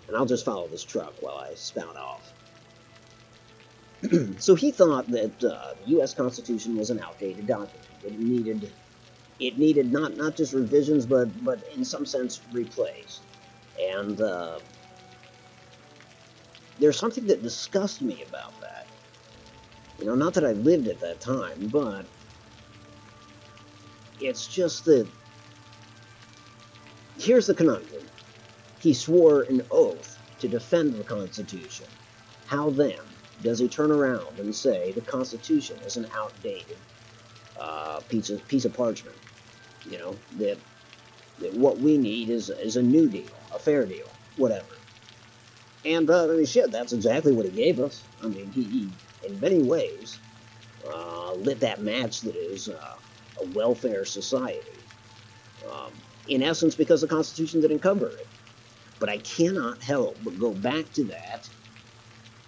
And I'll just follow this truck while I spout off. So he thought that the U.S. Constitution was an outdated document. It needed not just revisions, but in some sense replaced. And there's something that disgusts me about that. You know, not that I lived at that time, but it's just that here's the conundrum. He swore an oath to defend the Constitution. How then does he turn around and say the Constitution is an outdated piece of parchment? You know, that what we need is a new deal, a fair deal, whatever. And, I mean, shit, that's exactly what he gave us. I mean, he in many ways, lit that match that is a welfare society. In essence, because the Constitution didn't cover it. But I cannot help but go back to that.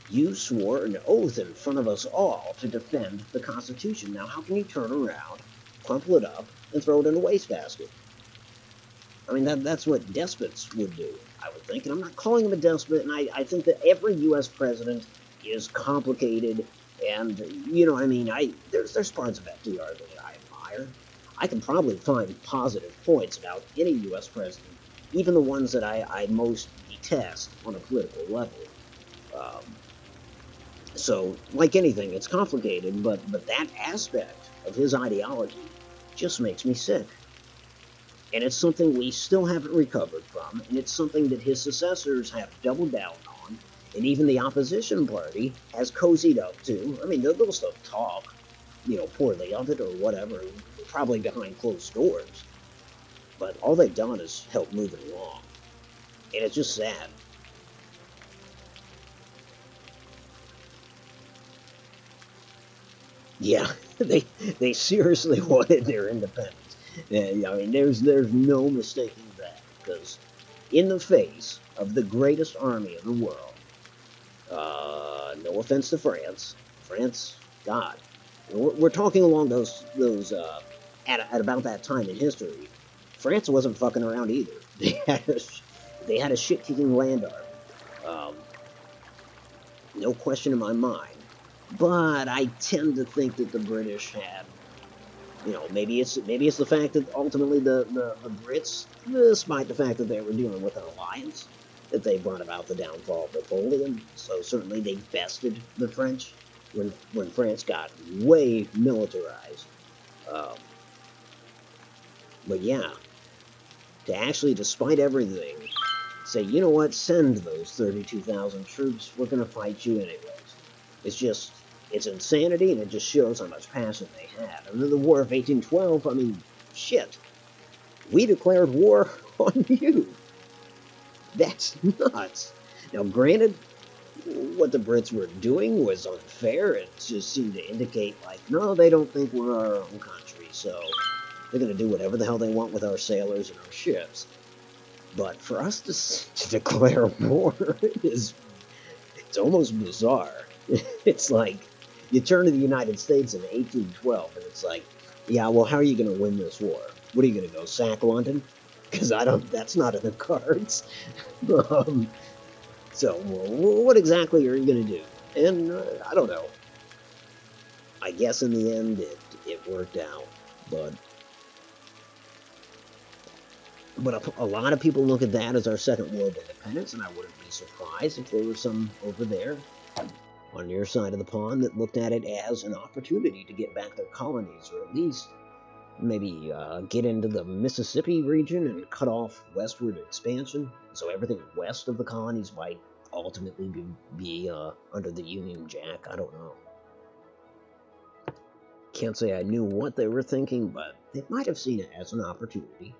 You swore an oath in front of us all to defend the Constitution. Now, how can you turn around, crumple it up, and throw it in a wastebasket? I mean, that's what despots would do, I would think. And I'm not calling him a despot, and I think that every U.S. president is complicated, and, you know, I mean, there's parts of FDR that I admire. I can probably find positive points about any U.S. president, even the ones that I most detest on a political level. So, like anything, it's complicated, but that aspect of his ideology just makes me sick. And it's something we still haven't recovered from, and it's something that his successors have doubled down on, and even the opposition party has cozied up to. I mean, they'll still talk, poorly of it or whatever, probably behind closed doors. But all they've done is help move it along. And it's just sad. Yeah, they seriously wanted their independence. And, I mean, there's no mistaking that, because in the face of the greatest army in the world, no offense to France, God, we're talking along those at about that time in history. France wasn't fucking around either. They had a shit-kicking land army. No question in my mind. But I tend to think that the British had, maybe it's the fact that ultimately the Brits, despite the fact that they were dealing with an alliance, that they brought about the downfall of Napoleon. So certainly they bested the French when France got way militarized. But yeah, to actually, despite everything, say, you know what, send those 32,000 troops, we're going to fight you anyways. It's insanity, and it just shows how much passion they had. And then the War of 1812, I mean, shit. We declared war on you. That's nuts. Now, granted, what the Brits were doing was unfair. It just seemed to indicate, like, no, they don't think we're our own country, so they're going to do whatever the hell they want with our sailors and our ships. But for us to declare war it's almost bizarre. It's like, you turn to the United States in 1812, and it's like, yeah, well, how are you going to win this war? What are you going to go sack London? Because that's not in the cards. So, what exactly are you going to do? And I don't know. I guess in the end, it worked out. But a lot of people look at that as our second war of independence, and I wouldn't be surprised if there were some over there on your side of the pond that looked at it as an opportunity to get back their colonies, or at least maybe get into the Mississippi region and cut off westward expansion, so everything west of the colonies might ultimately be under the Union Jack. I don't know. Can't say I knew what they were thinking, but they might have seen it as an opportunity.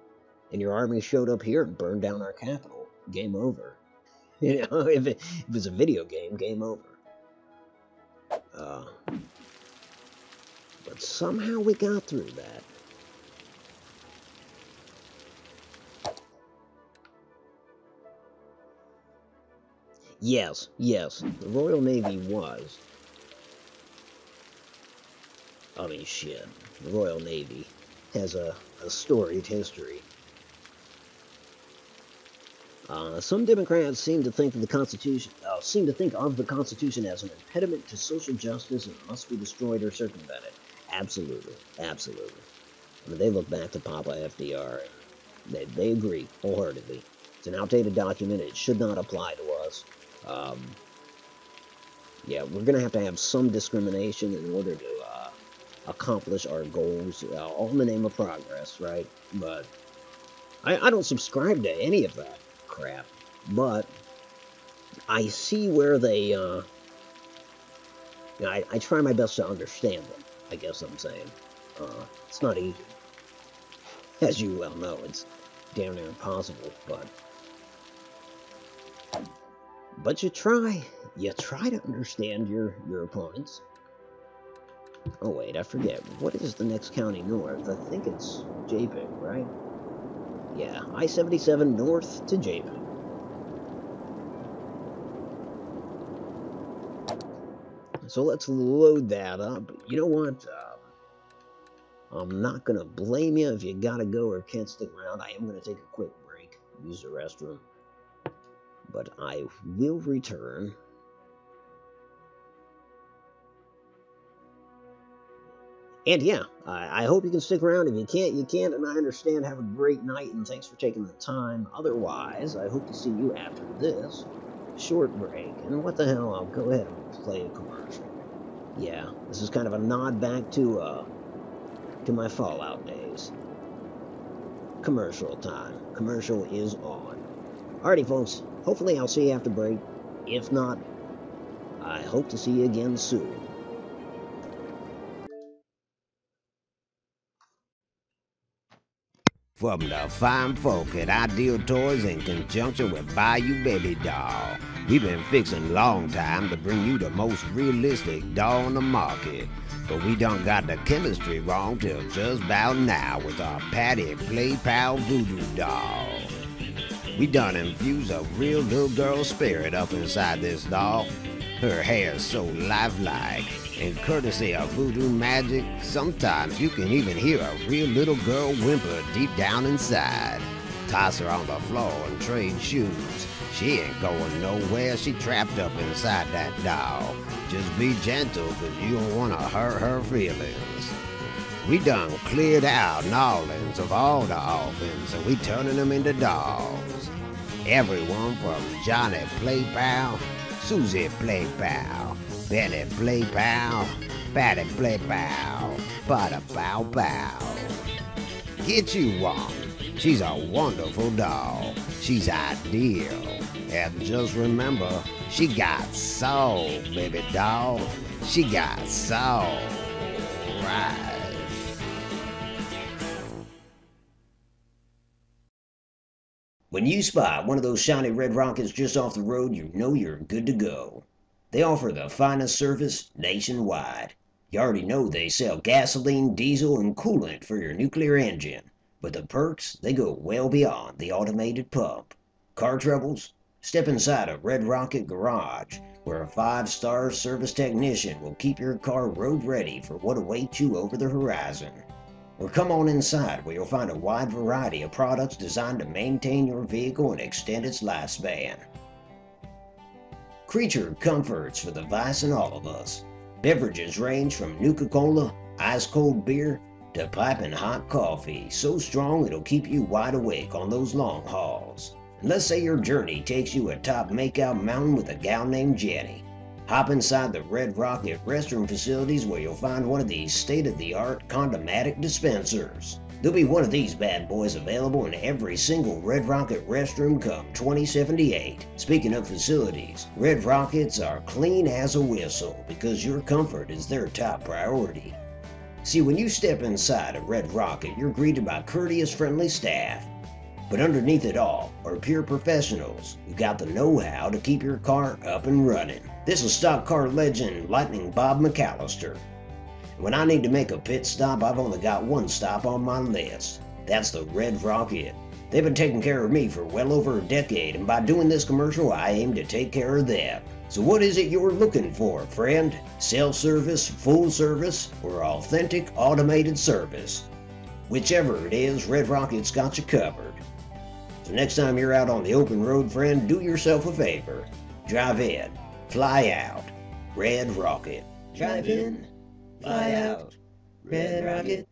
And your army showed up here and burned down our capital. Game over. If it was a video game, game over. But somehow we got through that. Yes, the Royal Navy was. I mean, shit. The Royal Navy has a storied history. Some Democrats seem to think of the Constitution as an impediment to social justice and must be destroyed or circumvented. Absolutely. I mean, they look back to Papa FDR, and they agree wholeheartedly. It's an outdated document. It should not apply to us. Yeah, we're going to have some discrimination in order to accomplish our goals, all in the name of progress, right? But I don't subscribe to any of that crap, but I see where they, I try my best to understand them, I guess I'm saying. It's not easy. As you well know, it's damn near impossible, but you try to understand your opponents. Oh wait, I forget, what is the next county north? I think it's JPEG, right? Yeah, I-77 north to JPEG. So let's load that up. You know what? I'm not going to blame you if you gotta go or can't stick around. I am going to take a quick break, use the restroom. But I will return. And yeah, I hope you can stick around. If you can't, you can't, and I understand. Have a great night, and thanks for taking the time. Otherwise, I hope to see you after this short break. And what the hell, I'll go ahead and play a commercial. Yeah, this is kind of a nod back to my Fallout days. Commercial time. Commercial is on. Alrighty, folks. Hopefully, I'll see you after break. If not, I hope to see you again soon. From the fine folk at Ideal Toys in conjunction with Bayou Baby Doll, we've been fixing a long time to bring you the most realistic doll on the market. But we done got the chemistry wrong till just about now with our Patty Play Pal Voodoo Doll. We done infused a real little girl spirit up inside this doll. Her hair's so lifelike, and courtesy of voodoo magic, sometimes you can even hear a real little girl whimper deep down inside. Toss her on the floor and trade shoes. She ain't going nowhere, she trapped up inside that doll. Just be gentle, cause you don't wanna hurt her feelings. We done cleared out Nolans of all the orphans, and we turning them into dolls. Everyone from Johnny Playpal, Susie Playpal, Benny Playpal, Patty Playpal, Potter Pow Pow. Get you one. She's a wonderful doll. She's ideal. And just remember, she got soul, baby doll. She got soul. Right. When you spot one of those shiny red rockets just off the road, you know you're good to go. They offer the finest service nationwide. You already know they sell gasoline, diesel, and coolant for your nuclear engine. But the perks, they go well beyond the automated pump. Car troubles? Step inside a Red Rocket garage, where a 5-star service technician will keep your car road ready for what awaits you over the horizon. Or come on inside where you'll find a wide variety of products designed to maintain your vehicle and extend its lifespan. Creature comforts for the vice in all of us. Beverages range from Nuka-Cola, ice-cold beer, to piping hot coffee, so strong it'll keep you wide awake on those long hauls. And let's say your journey takes you atop Makeout Mountain with a gal named Jenny. Hop inside the Red Rocket restroom facilities where you'll find one of these state-of-the-art condomatic dispensers. There'll be one of these bad boys available in every single Red Rocket restroom come 2078. Speaking of facilities, Red Rockets are clean as a whistle because your comfort is their top priority. See, when you step inside a Red Rocket, you're greeted by courteous, friendly staff. But underneath it all are pure professionals who got the know-how to keep your car up and running. This is stock car legend Lightning Bob McAllister. When I need to make a pit stop, I've only got one stop on my list. That's the Red Rocket. They've been taking care of me for well over a decade, and by doing this commercial, I aim to take care of them. So what is it you're looking for, friend? Self-service, full service, or authentic automated service? Whichever it is, Red Rocket's got you covered. So next time you're out on the open road, friend, do yourself a favor. Drive in, fly out, Red Rocket. Drive in, fly out, Red Rocket.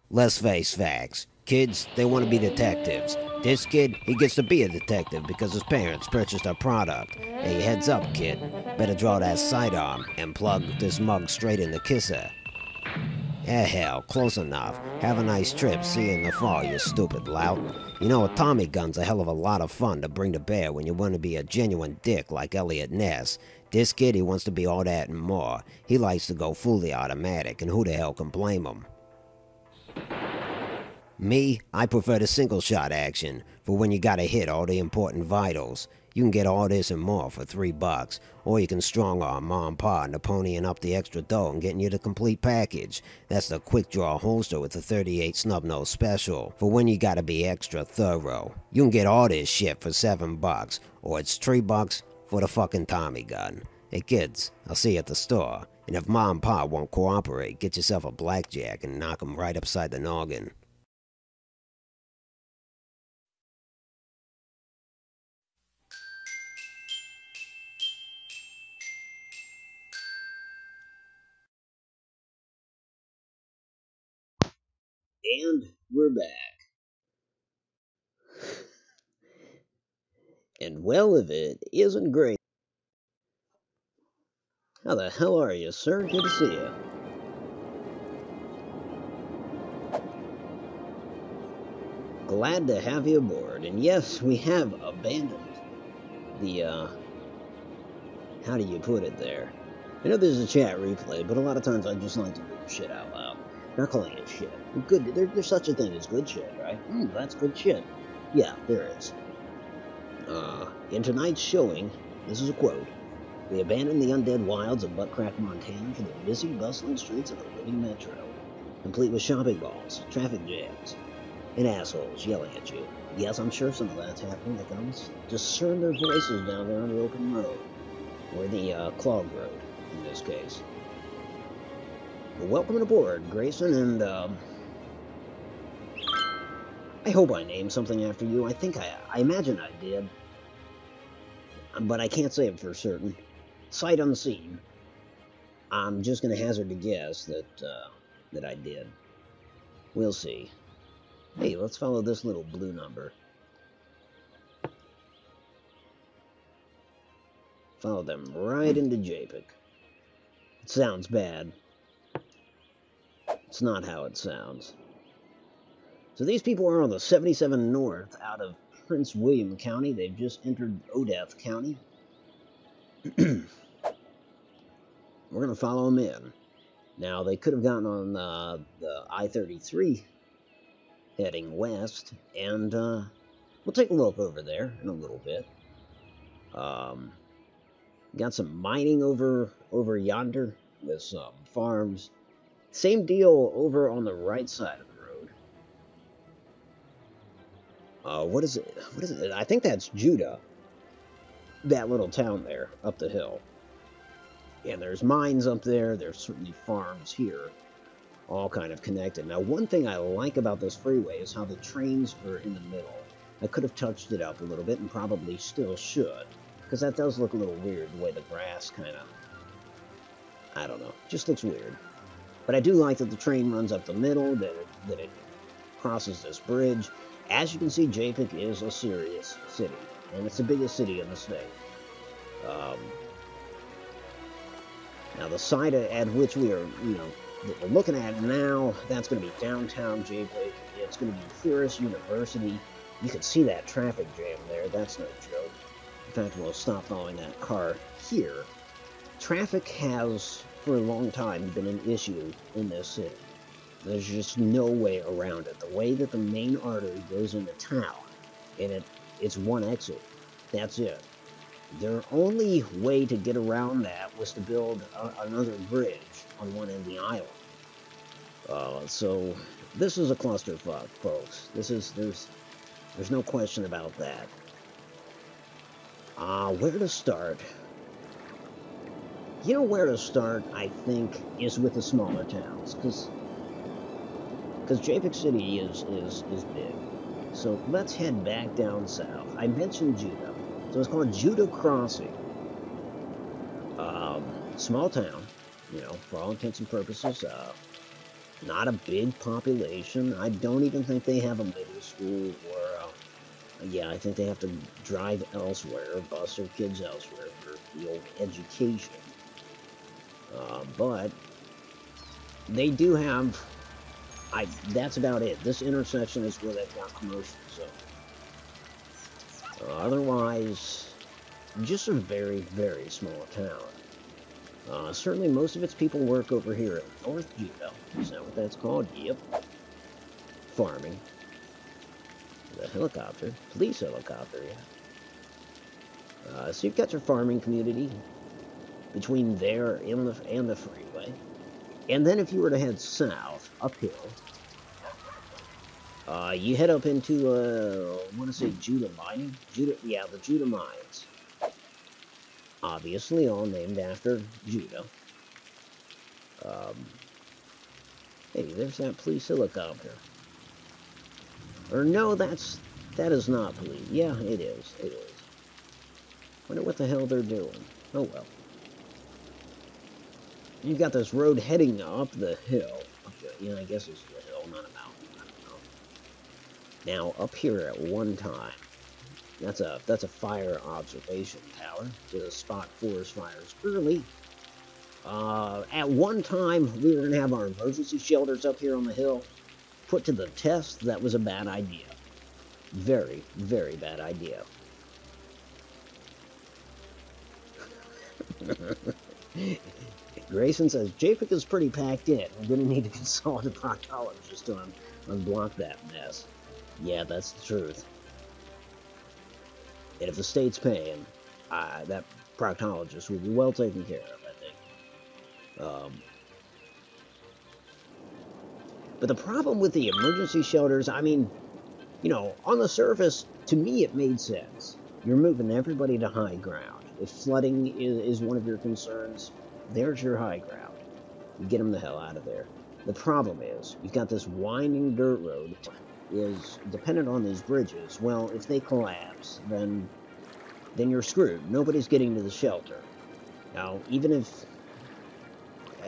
Let's face facts. Kids, they want to be detectives. This kid, he gets to be a detective because his parents purchased a product. Hey, heads up, kid. Better draw that sidearm and plug this mug straight in the kisser. Eh, hell, close enough. Have a nice trip. See you in the fall, you stupid lout. You know, a Tommy gun's a hell of a lot of fun to bring to bear when you want to be a genuine dick like Elliot Ness. This kid, he wants to be all that and more. He likes to go fully automatic, and who the hell can blame him? Me, I prefer the single-shot action, for when you gotta hit all the important vitals. You can get all this and more for $3, or you can strong-arm Mom and Pa into ponying up the extra dough and getting you the complete package. That's the quick-draw holster with the 38 snub-nose special, for when you gotta be extra thorough. You can get all this shit for $7, or it's $3 for the fucking Tommy gun. Hey kids, I'll see you at the store, and if Mom and Pa won't cooperate, get yourself a blackjack and knock 'em right upside the noggin. And we're back. And well, if it isn't great. How the hell are you, sir? Good to see you. Glad to have you aboard. And yes, we have abandoned the, how do you put it there? I know there's a chat replay, but a lot of times I just like to read shit out loud. Not calling it shit. Good, there's such a thing as good shit, right? That's good shit. Yeah, there is. In tonight's showing, this is a quote, "We abandoned the undead wilds of Buttcrack, Montana for the busy, bustling streets of the living metro, complete with shopping malls, traffic jams, and assholes yelling at you." Yes, I'm sure some of that's happening. I can almost discern their voices down there on the open road, or the clogged road, in this case. Well, welcome aboard, Grayson, and I hope I named something after you. I think I imagine I did, but I can't say it for certain. Sight unseen. I'm just gonna hazard a guess that I did. We'll see. Hey, let's follow this little blue number. Follow them right into JPEG. It sounds bad. It's not how it sounds. So these people are on the 77 North out of Prince William County. They've just entered Odeth County. We're going to follow them in. Now, they could have gotten on the I-33 heading west, and we'll take a look over there in a little bit. Got some mining over yonder with some farms. Same deal over on the right side of the road. What is it? What is it? I think that's Judah. That little town there, up the hill. And there's mines up there. There's certainly farms here. All kind of connected. Now, one thing I like about this freeway is how the trains are in the middle. I could have touched it up a little bit and probably still should. Because that does look a little weird, the way the grass kind of, I don't know, just looks weird. But I do like that the train runs up the middle, that it crosses this bridge. As you can see, JPEG is a serious city, and it's the biggest city in the state. Now, the side at which we are, that we're looking at now, that's going to be downtown JPEG. It's going to be Ferris University. You can see that traffic jam there. That's no joke. In fact, we'll stop following that car here. Traffic has, for a long time, been an issue in this city. There's just no way around it. The way that the main artery goes into town, and it's one exit. That's it. Their only way to get around that was to build another bridge on one end of the island. So this is a clusterfuck, folks. There's no question about that. Where to start? You know where to start, I think, is with the smaller towns, because JPEG City is big. So let's head back down south. I mentioned Judah, so it's called Judah Crossing. Small town, for all intents and purposes. Not a big population. I don't even think they have a middle school or I think they have to drive elsewhere, bus their kids elsewhere for the old education. But they do have, that's about it. This intersection is where they've got commercial, so. Otherwise, just a very, very small town. Certainly most of its people work over here at North Judah. Is that what that's called? Yep. Farming. The helicopter. Police helicopter, yeah. So you've got your farming community between there and the freeway. And then if you were to head south, uphill, you head up into, I want to say Judah Mining? The Judah Mines. Obviously all named after Judah. Hey, there's that police helicopter. Or no, that is not police. Yeah, it is. It is. Wonder what the hell they're doing. Oh well. You've got this road heading up the hill. I guess it's the hill, not a mountain. I don't know. Now, up here at one time, that's a fire observation tower to spot forest fires early. At one time, we were going to have our emergency shelters up here on the hill. Put to the test, that was a bad idea. Very, very bad idea. Grayson says, JPEG is pretty packed in. We're going to need to consult a proctologist to unblock that mess. Yeah, that's the truth. And if the state's paying, that proctologist will be well taken care of, I think. But the problem with the emergency shelters, I mean, you know, on the surface, to me it made sense. You're moving everybody to high ground. If flooding is one of your concerns, there's your high ground. You get them the hell out of there. The problem is, you've got this winding dirt road is dependent on these bridges. Well, if they collapse, then you're screwed. Nobody's getting to the shelter. Now, even if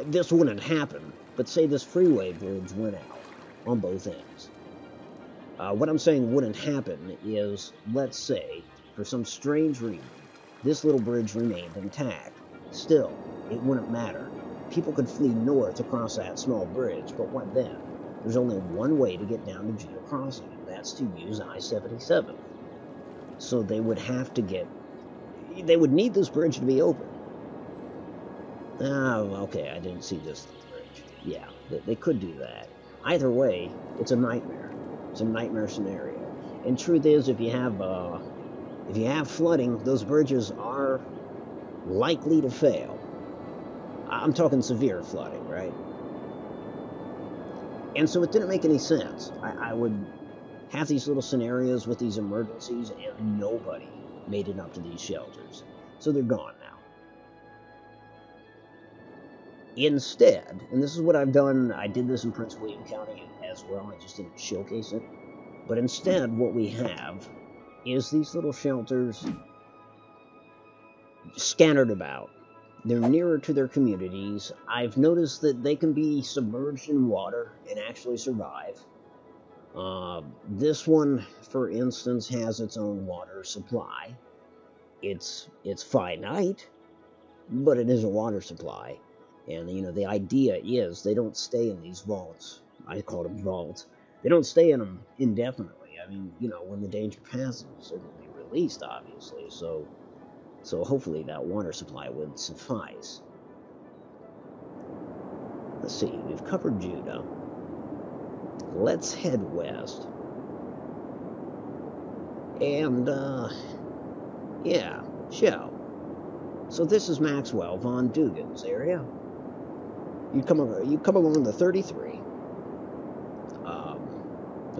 this wouldn't happen, but say this freeway bridge went out on both ends. What I'm saying wouldn't happen is, let's say, for some strange reason, this little bridge remained intact. Still, it wouldn't matter. People could flee north across that small bridge, but what then? There's only one way to get down to Judah Crossing, and that's to use I-77. So they would have to they would need this bridge to be open. Oh, okay, I didn't see this bridge. Yeah, they could do that. Either way, it's a nightmare. It's a nightmare scenario. And truth is, if you have flooding, those bridges are likely to fail. I'm talking severe flooding, right? And so it didn't make any sense. I would have these little scenarios with these emergencies, and nobody made it up to these shelters. So they're gone now. Instead, and this is what I've done, I did this in Prince William County as well, I just didn't showcase it. But instead, what we have is these little shelters scattered about. They're nearer to their communities. I've noticed that they can be submerged in water and actually survive. This one, for instance, has its own water supply. It's finite, but it is a water supply. And, you know, the idea is they don't stay in these vaults. I call them vaults. They don't stay in them indefinitely. I mean, you know, when the danger passes, it will be released, obviously. So hopefully that water supply would suffice. Let's see, we've covered Judah. Let's head west. And, yeah, Shell. So this is Maxwell Von Dugan's area. You come along the 33.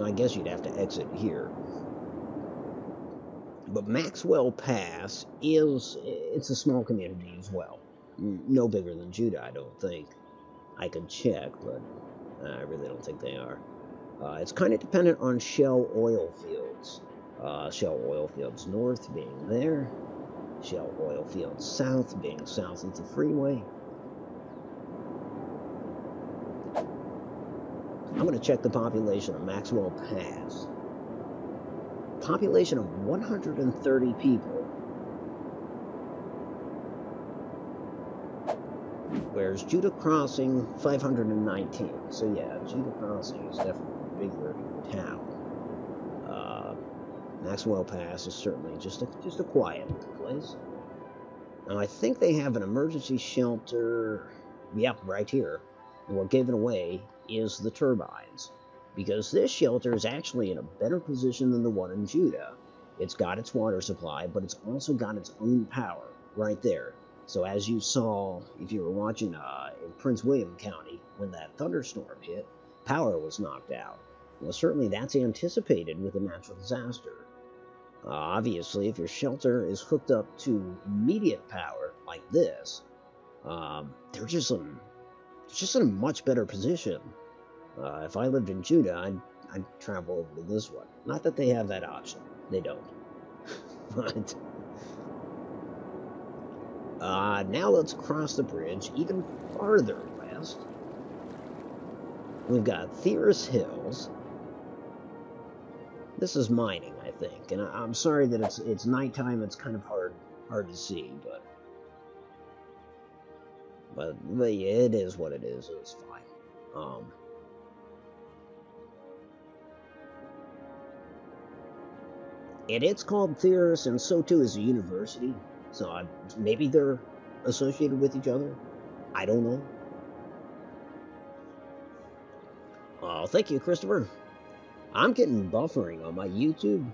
I guess you'd have to exit here. But Maxwell Pass it's a small community as well. No bigger than Judah, I don't think. I could check, but I really don't think they are. It's kind of dependent on Shell oil fields. Shell oil fields north being there. Shell oil fields south being south of the freeway. I'm going to check the population of Maxwell Pass. Population of 130 people. Whereas Judah Crossing, 519. So yeah, Judah Crossing is definitely a bigger town. Maxwell Pass is certainly just a quiet place. Now I think they have an emergency shelter. Yep, right here. And what gave it away is the turbines. Because this shelter is actually in a better position than the one in Judah. It's got its water supply, but it's also got its own power right there. So as you saw, if you were watching in Prince William County, when that thunderstorm hit, power was knocked out. Well, certainly that's anticipated with a natural disaster. Obviously, if your shelter is hooked up to immediate power like this, they're just in a much better position. If I lived in Judah, I'd travel over to this one. Not that they have that option. They don't. But now let's cross the bridge even farther west. We've got Thierus Hills. This is mining, I think. And I'm sorry that it's nighttime. It's kind of hard to see, but But yeah, it is what it is. It's fine. And it's called Theoris, and so too is the university. So maybe they're associated with each other. I don't know. Oh, thank you, Christopher. I'm getting buffering on my YouTube.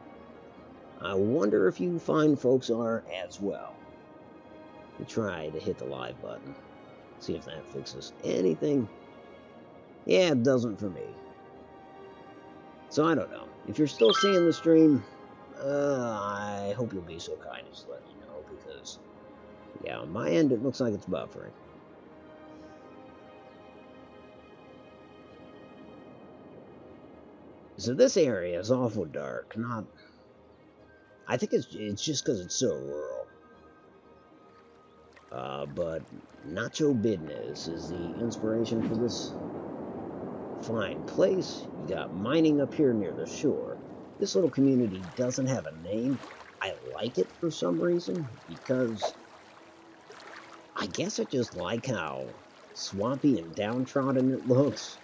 I wonder if you fine folks are as well. We try to hit the live button. See if that fixes anything. Yeah, it doesn't for me. So I don't know. If you're still seeing the stream, I hope you'll be so kind as to let me know, because, yeah, on my end, it looks like it's buffering. So this area is awful dark. I think it's just because it's so rural. But Nacho Business is the inspiration for this fine place. You got mining up here near the shore. This little community doesn't have a name. I like it for some reason, because I guess I just like how swampy and downtrodden it looks.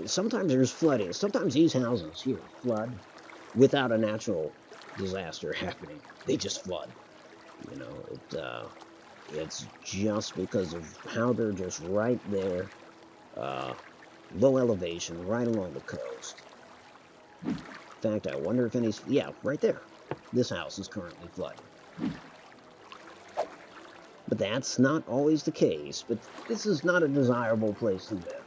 Sometimes there's flooding. Sometimes these houses here flood without a natural disaster happening. They just flood. You know, it's just because of how they're just right there, low elevation, right along the coast. In fact, I wonder if any... Yeah, right there. This house is currently flooded. But that's not always the case. But this is not a desirable place to live.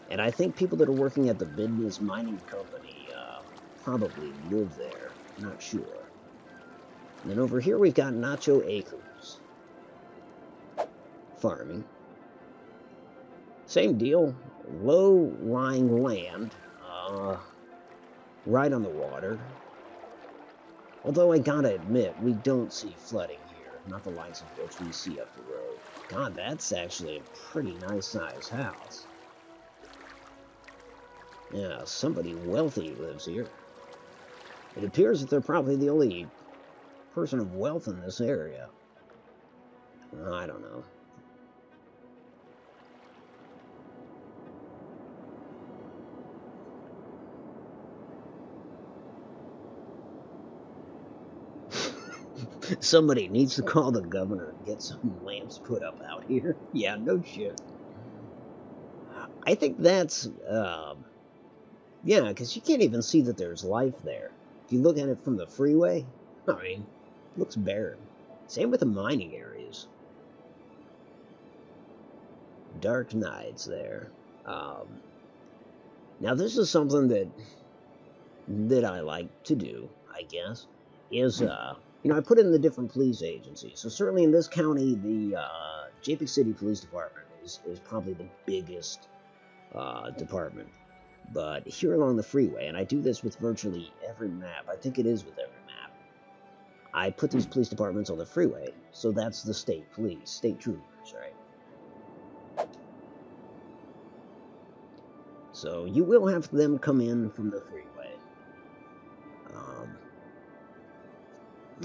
And I think people that are working at the business mining company probably live there. Not sure. And then over here we've got Nacho Acres. Farming. Same deal. Low-lying land. Right on the water. Although I gotta admit, we don't see flooding here. Not the likes of which we see up the road. God, that's actually a pretty nice-sized house. Yeah, somebody wealthy lives here. It appears that they're probably the only person of wealth in this area. I don't know. Somebody needs to call the governor and get some lamps put up out here. Yeah, no shit. I think that's, yeah, because you can't even see that there's life there. If you look at it from the freeway, I mean, it looks barren. Same with the mining areas. Dark nights there. Now, this is something that I like to do, I guess, is, you know, I put in the different police agencies. So certainly in this county, the JPEG City Police Department is probably the biggest department. But here along the freeway, and I do this with virtually every map, I think it is with every map, I put these police departments on the freeway, so that's the state police, state troopers, right? So you will have them come in from the freeway.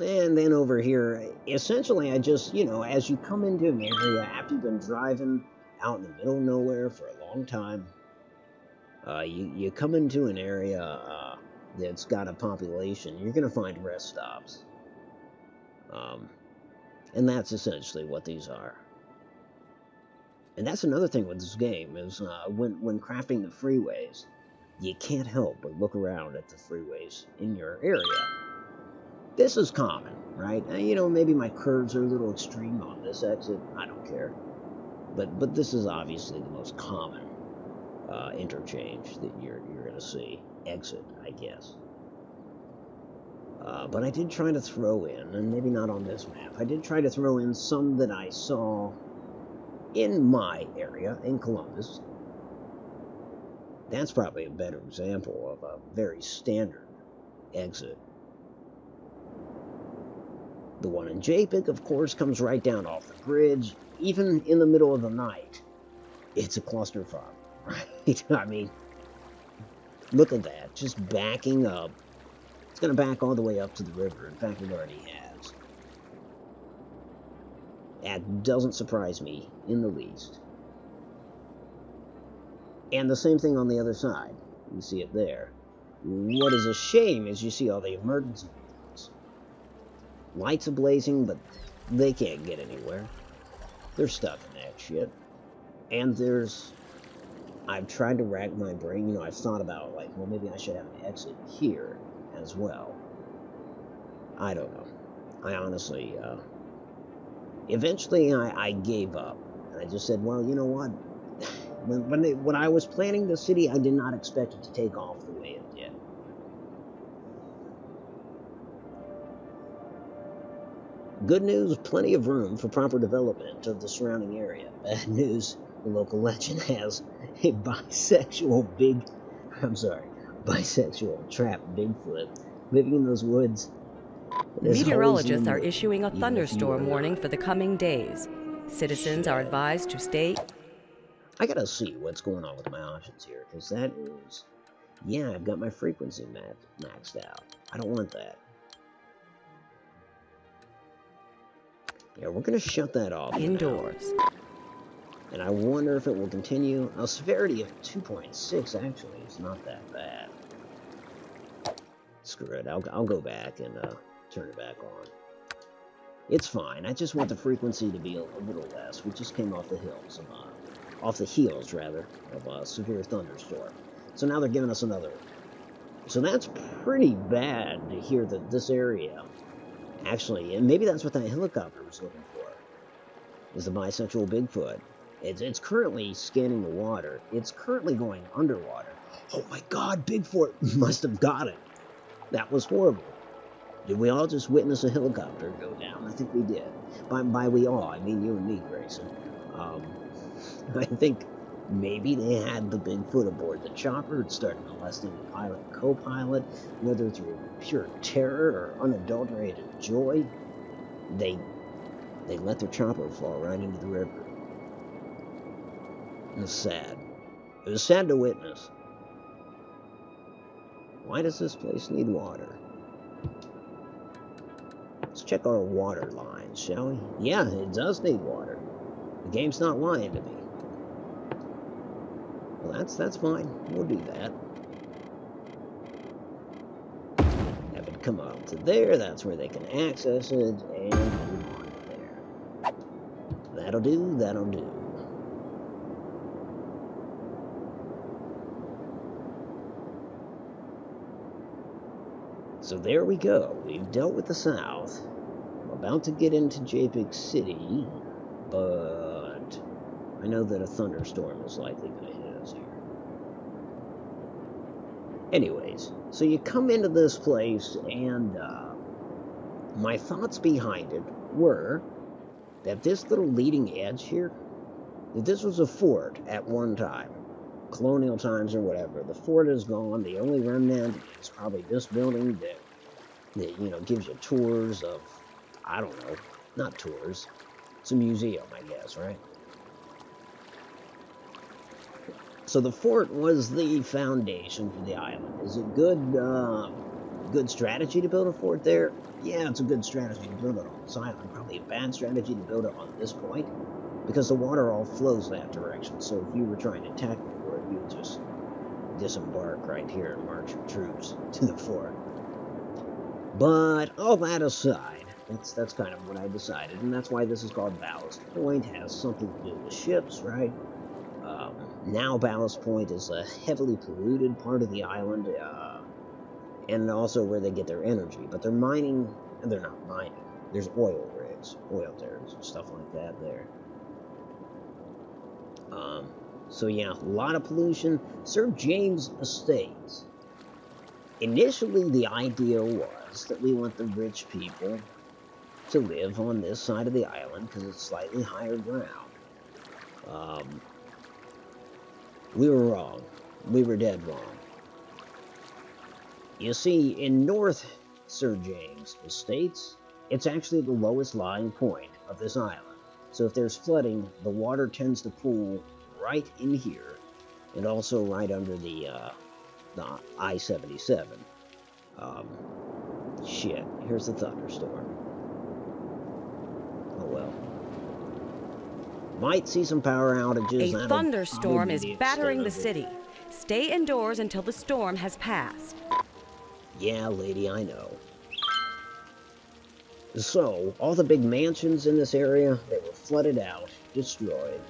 And then over here, essentially I just, you know, as you come into an area, after you've been driving out in the middle of nowhere for a long time, you come into an area that's got a population, you're going to find rest stops. And that's essentially what these are. And that's another thing with this game, is when crafting the freeways, you can't help but look around at the freeways in your area. This is common, right? You know, maybe my curves are a little extreme on this exit, I don't care. But this is obviously the most common interchange that you're going to see. Exit, I guess. But I did try to throw in, and maybe not on this map, I did try to throw in some that I saw in my area, in Columbus. That's probably a better example of a very standard exit. The one in JPEG, of course, comes right down off the bridge, even in the middle of the night. It's a clusterfuck, right? I mean, look at that, just backing up. It's going to back all the way up to the river. In fact, it already has. That doesn't surprise me in the least. And the same thing on the other side. You see it there. What is a shame is you see all the emergency vehicles. Lights are blazing, but they can't get anywhere. They're stuck in that shit. And I've tried to rack my brain, you know, I've thought about, like, well, maybe I should have an exit here as well. I don't know. I honestly, eventually I gave up. And I just said, well, you know what? When I was planning the city, I did not expect it to take off the way it did. Good news, plenty of room for proper development of the surrounding area. Bad news, the local legend has a bisexual trapped Bigfoot living in those woods. Meteorologists are issuing a thunderstorm warning for the coming days. Citizens are advised to stay. I gotta see what's going on with my options here, because that is... Yeah, I've got my frequency maxed out. I don't want that. Yeah, we're gonna shut that off Indoors. And I wonder if it will continue. A severity of 2.6 actually is not that bad. Screw it, I'll go back and turn it back on. It's fine. I just want the frequency to be a little less. We just came off the heels of a severe thunderstorm. So now they're giving us another one. So that's pretty bad to hear that this area actually, and maybe that's what that helicopter was looking for, is the bisexual Bigfoot. It's currently scanning the water. It's currently going underwater. Oh my God, Bigfoot must have got it. That was horrible. Did we all just witness a helicopter go down? I think we did. By we all, I mean you and me, Grayson. I think maybe they had the Bigfoot aboard the chopper and started molesting the pilot and co-pilot, whether through pure terror or unadulterated joy. They let their chopper fall right into the river. It was sad. It was sad to witness. Why does this place need water? Let's check our water lines, shall we? Yeah, it does need water. The game's not lying to me. Well, that's fine. We'll do that. Have it come up to there. That's where they can access it. And move on to there. That'll do. That'll do. So there we go. We've dealt with the South. I'm about to get into JPEG City, but I know that a thunderstorm is likely going to hit us here. Anyways, so you come into this place, and my thoughts behind it were that this little leading edge here, that this was a fort at one time. Colonial times or whatever. The fort is gone. The only remnant is probably this building that you know, gives you tours of, I don't know, not tours. It's a museum, I guess, right? So the fort was the foundation for the island. Is it good strategy to build a fort there? Yeah, it's a good strategy to build it on this island. Probably a bad strategy to build it on this point, because the water all flows that direction. So if you were trying to attack the fort, you would just disembark right here and march your troops to the fort. But all that aside, that's kind of what I decided, and that's why this is called Ballast Point. It has something to do with ships, right? Now Ballast Point is a heavily polluted part of the island, and also where they get their energy. But they're mining, and they're not mining. There's oil rigs, oil derricks, and stuff like that there. So yeah, a lot of pollution. Sir James Estates. Initially, the idea was that we want the rich people to live on this side of the island because it's slightly higher ground. We were wrong. We were dead wrong. You see, in North Sir James Estates, it's actually the lowest lying point of this island. So if there's flooding, the water tends to pool right in here, and also right under the I-77. Shit, here's the thunderstorm. Oh well. Might see some power outages. A That'll thunderstorm be is the battering the extent of it. city. Stay indoors until the storm has passed. Yeah, lady, I know. So, all the big mansions in this area, they were flooded out, destroyed.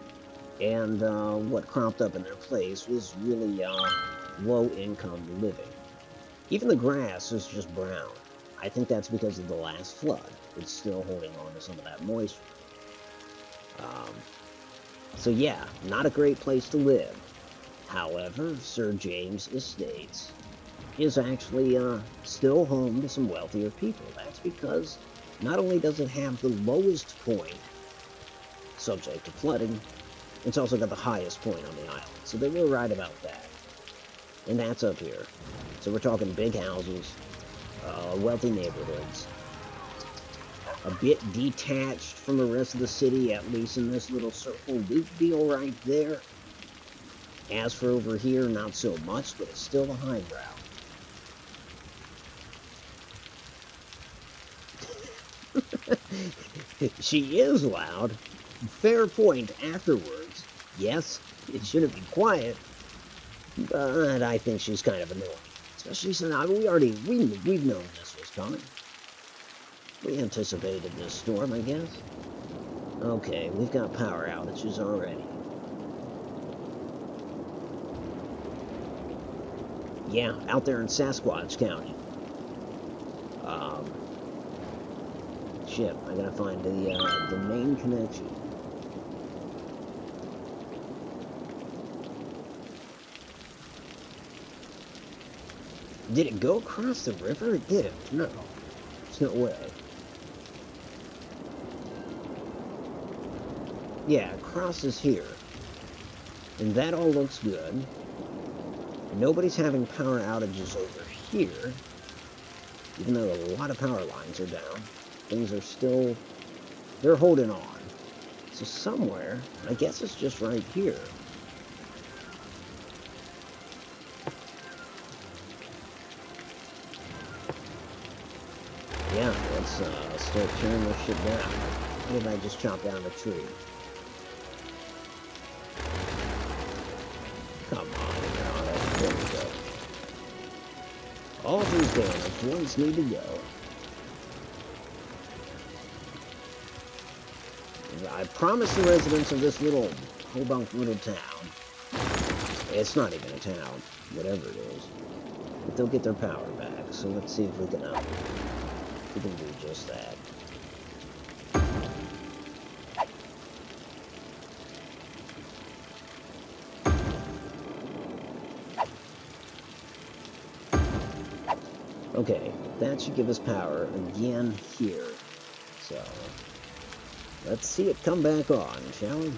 And what cropped up in their place was really low-income living. Even the grass is just brown. I think that's because of the last flood. It's still holding on to some of that moisture. So yeah, not a great place to live. However, Sir James Estates is actually still home to some wealthier people. That's because not only does it have the lowest point subject to flooding, it's also got the highest point on the island. So they were right about that. And that's up here. So we're talking big houses, wealthy neighborhoods, a bit detached from the rest of the city, at least in this little circle loop deal right there. As for over here, not so much, but it's still the high brow. She is loud. Fair point afterwards. Yes, it shouldn't be quiet, but I think she's kind of annoying. Especially since we've known this was coming. We anticipated this storm, I guess. Okay, we've got power outages already. Yeah, out there in Sasquatch County. Shit, I gotta find the main connection. Did it go across the river? It didn't. No. There's no way. Yeah, it crosses here. And that all looks good. Nobody's having power outages over here. Even though a lot of power lines are down. Things are still... they're holding on. So somewhere, I guess it's just right here. Yeah, let's start tearing this shit down. What if I just chop down a tree? Come on, Otto. There we go. All these damaged ones need to go. I promised the residents of this little podunk little town, it's not even a town, whatever it is, but they'll get their power back. So let's see if we can do just that. Okay, that should give us power again here. So, let's see it come back on, shall we?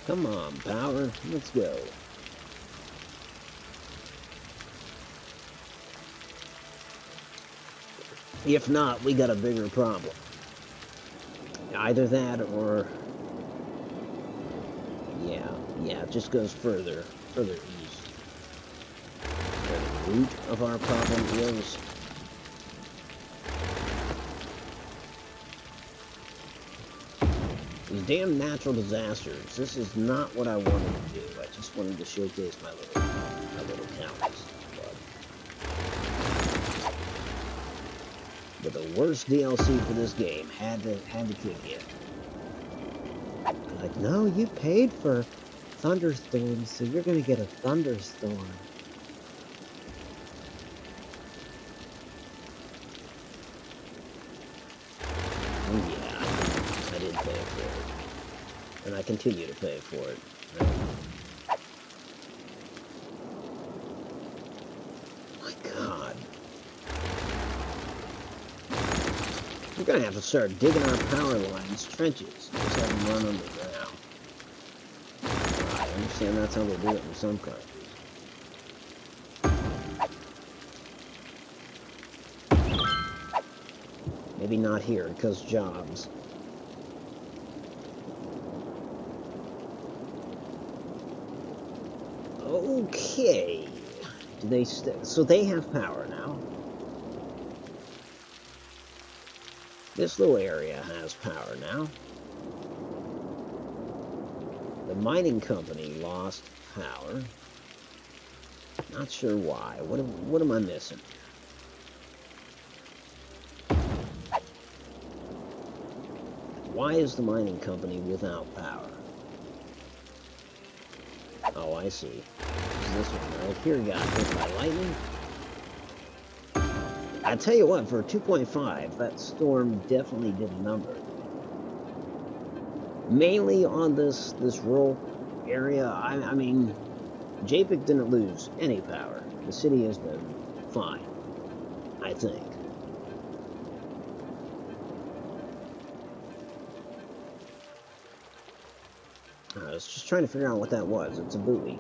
Come on, power, let's go. If not, we got a bigger problem. Either that or... yeah, it just goes further east. Where the root of our problem is. These damn natural disasters. This is not what I wanted to do. I just wanted to showcase my little counties. But the worst DLC for this game had to kick in. Like, no, you paid for thunderstorms, so you're gonna get a thunderstorm. Yeah, I did pay for it. And I continue to pay for it. My God. We're gonna have to start digging our power lines, trenches, just have them run underground. I understand that's how they do it in some countries. Maybe not here, because jobs. Okay. Do they so they have power now. This little area has power now. The mining company lost power. Not sure why. What am I missing? Why is the mining company without power? Oh, I see. It's this one right here got hit by lightning. I tell you what, for a 2.5, that storm definitely did a number. Mainly on this rural area, I mean, JPEG didn't lose any power. The city has been fine, I think. I was just trying to figure out what that was. It's a buoy.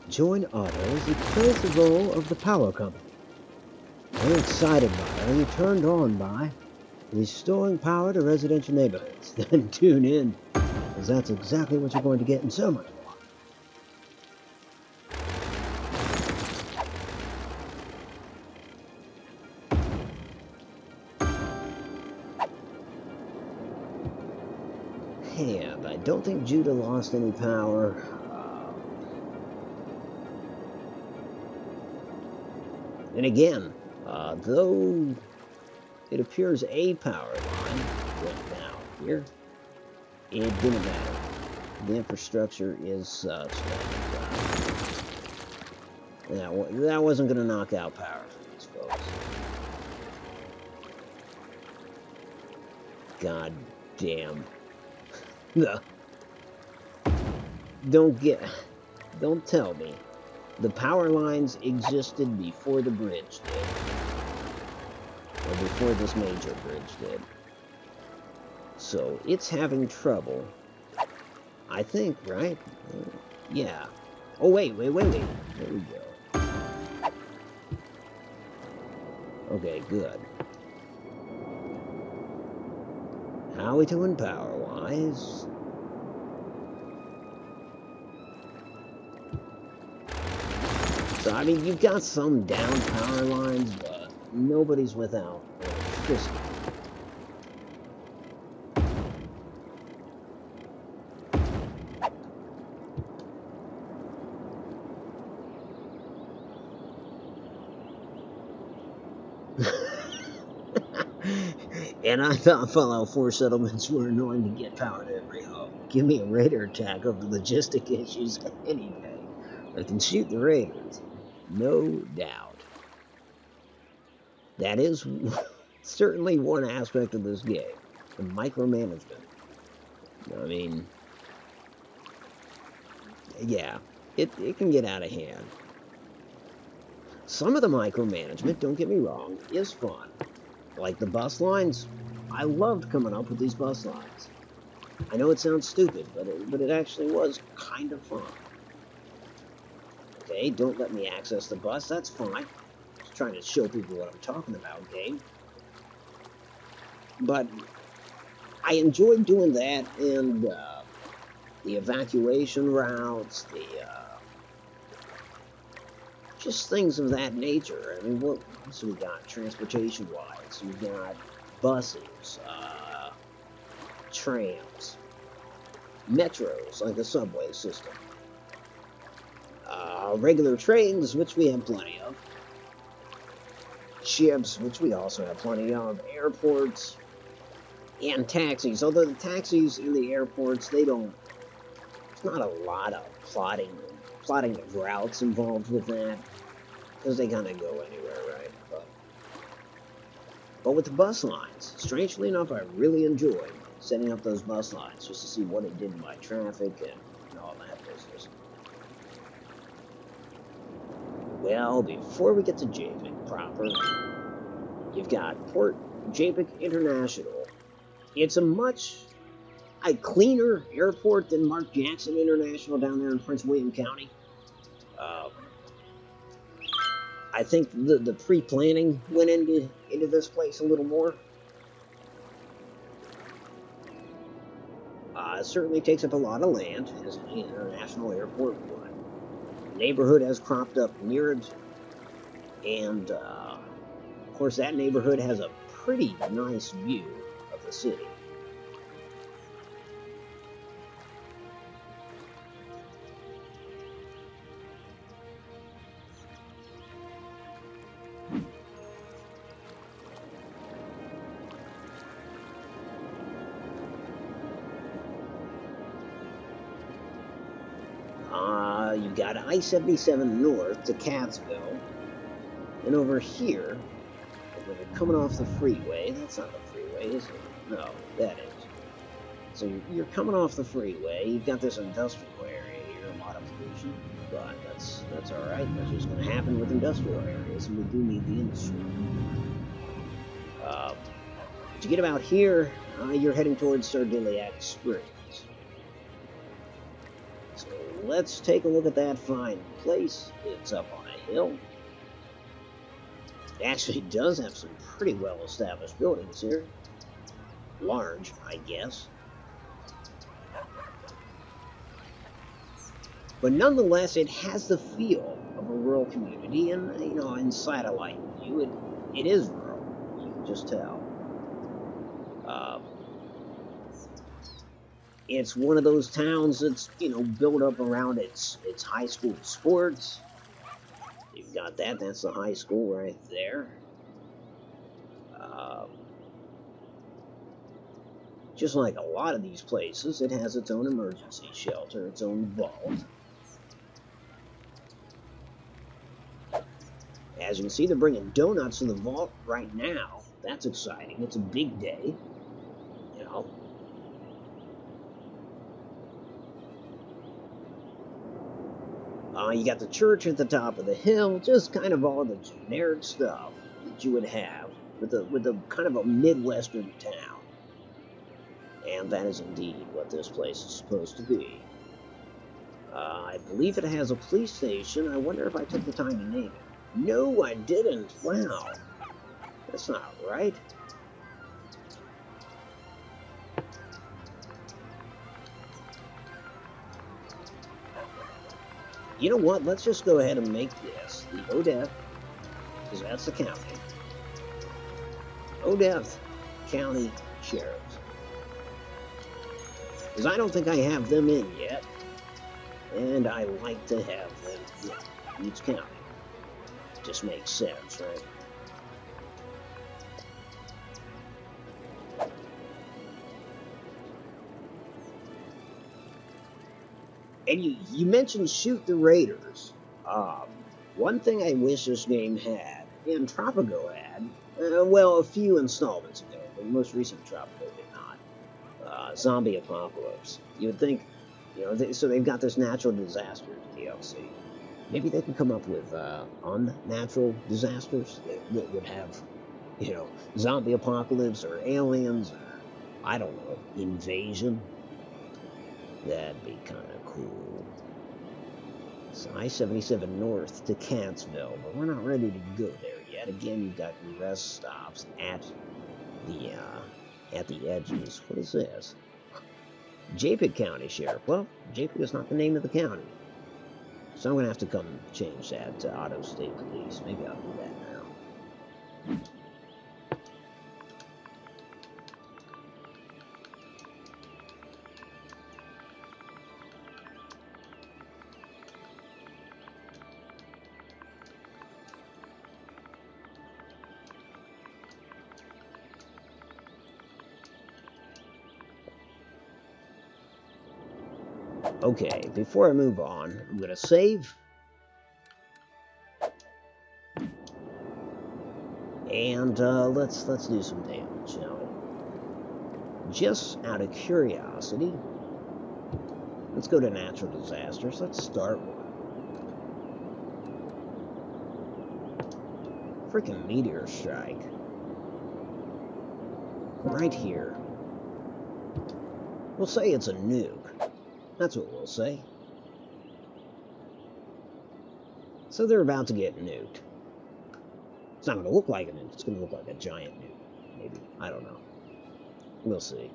Join Otto as the principal of the power company. Are you excited by, are you turned on by restoring power to residential neighborhoods? Then tune in, because that's exactly what you're going to get and so much more. And I don't think Judah lost any power. And again, though it appears a power line went down here, it didn't matter. The infrastructure is such that that wasn't going to knock out power for these folks. God damn. Don't tell me. The power lines existed before the bridge did. Or before this major bridge did. So it's having trouble. I think, right? Yeah. Oh, wait. There we go. Okay, good. How are we doing power-wise? So, I mean, you've got some down power lines, but nobody's without electricity. And I thought Fallout 4 settlements were annoying to get power to every home. Give me a raider attack over logistic issues any day. I can shoot the raiders. No doubt. That is certainly one aspect of this game. The micromanagement. I mean, yeah, it can get out of hand. Some of the micromanagement, don't get me wrong, is fun. Like the bus lines, I loved coming up with these bus lines. I know it sounds stupid, but it actually was kind of fun. Okay, don't let me access the bus, that's fine. Just trying to show people what I'm talking about, game. But I enjoyed doing that, and the evacuation routes, just things of that nature. I mean, what else we got transportation-wise? We've got buses, trams, metros, like the subway system, regular trains, which we have plenty of, ships, which we also have plenty of, airports, and taxis. Although the taxis in the airports, there's not a lot of plotting of routes involved with that, because they kind of go anywhere, right? But with the bus lines, strangely enough, I really enjoyed setting up those bus lines just to see what it did by traffic and all that business. Well, before we get to JPEG proper, you've got Port JPEG International. It's a much cleaner airport than Mark Jackson International down there in Prince William County. I think the pre-planning went into this place a little more. Certainly takes up a lot of land, as any international airport would. The neighborhood has cropped up near it, and of course that neighborhood has a pretty nice view of the city. You got I-77 north to Catonsville, and over here, when you're coming off the freeway, that's not the freeway, is it? No, that is. So you're coming off the freeway, you've got this industrial area here, a lot of pollution, but that's all right. That's just going to happen with industrial areas, and we do need the industry. To get about here, you're heading towards Sardiniac Springs. So let's take a look at that fine place. It's up on a hill. It actually does have some pretty well-established buildings here. Large, I guess. But nonetheless, it has the feel of a rural community, and, you know, in satellite view, it is rural. You can just tell. It's one of those towns that's, you know, built up around its high school sports. You've got that. That's the high school right there. Just like a lot of these places, it has its own emergency shelter, its own vault. As you can see, they're bringing donuts to the vault right now. That's exciting. It's a big day, you know. You got the church at the top of the hill, just kind of all the generic stuff that you would have with a kind of a Midwestern town. And that is indeed what this place is supposed to be. I believe it has a police station. I wonder if I took the time to name it. No, I didn't. Wow. That's not right. You know what? Let's just go ahead and make this the Odette, because that's the county. Odette County Sheriffs. Because I don't think I have them in yet, and I like to have them in each county. It just makes sense, right? And you mentioned Shoot the Raiders. One thing I wish this game had, and Tropico had, well, a few installments ago, but the most recent Tropico did not. Zombie Apocalypse. You would think, you know, so they've got this natural disasters DLC. Maybe they can come up with unnatural disasters that would have, you know, zombie apocalypse or aliens or, I don't know, invasion. That'd be kind of cool. It's I-77 north to Catonsville, but we're not ready to go there yet. Again, you've got your rest stops at the edges. What is this? Japik County Sheriff. Well, Japik is not the name of the county. So I'm going to have to come change that to Otto State Police. Maybe I'll do that now. Okay, before I move on, I'm going to save. And let's do some damage, shall we? Just out of curiosity, let's go to natural disasters. Let's start one. Freaking meteor strike. Right here. We'll say it's a nuke. That's what we'll say. So they're about to get nuked. It's not going to look like a nuke. It's going to look like a giant nuke. Maybe. I don't know. We'll see.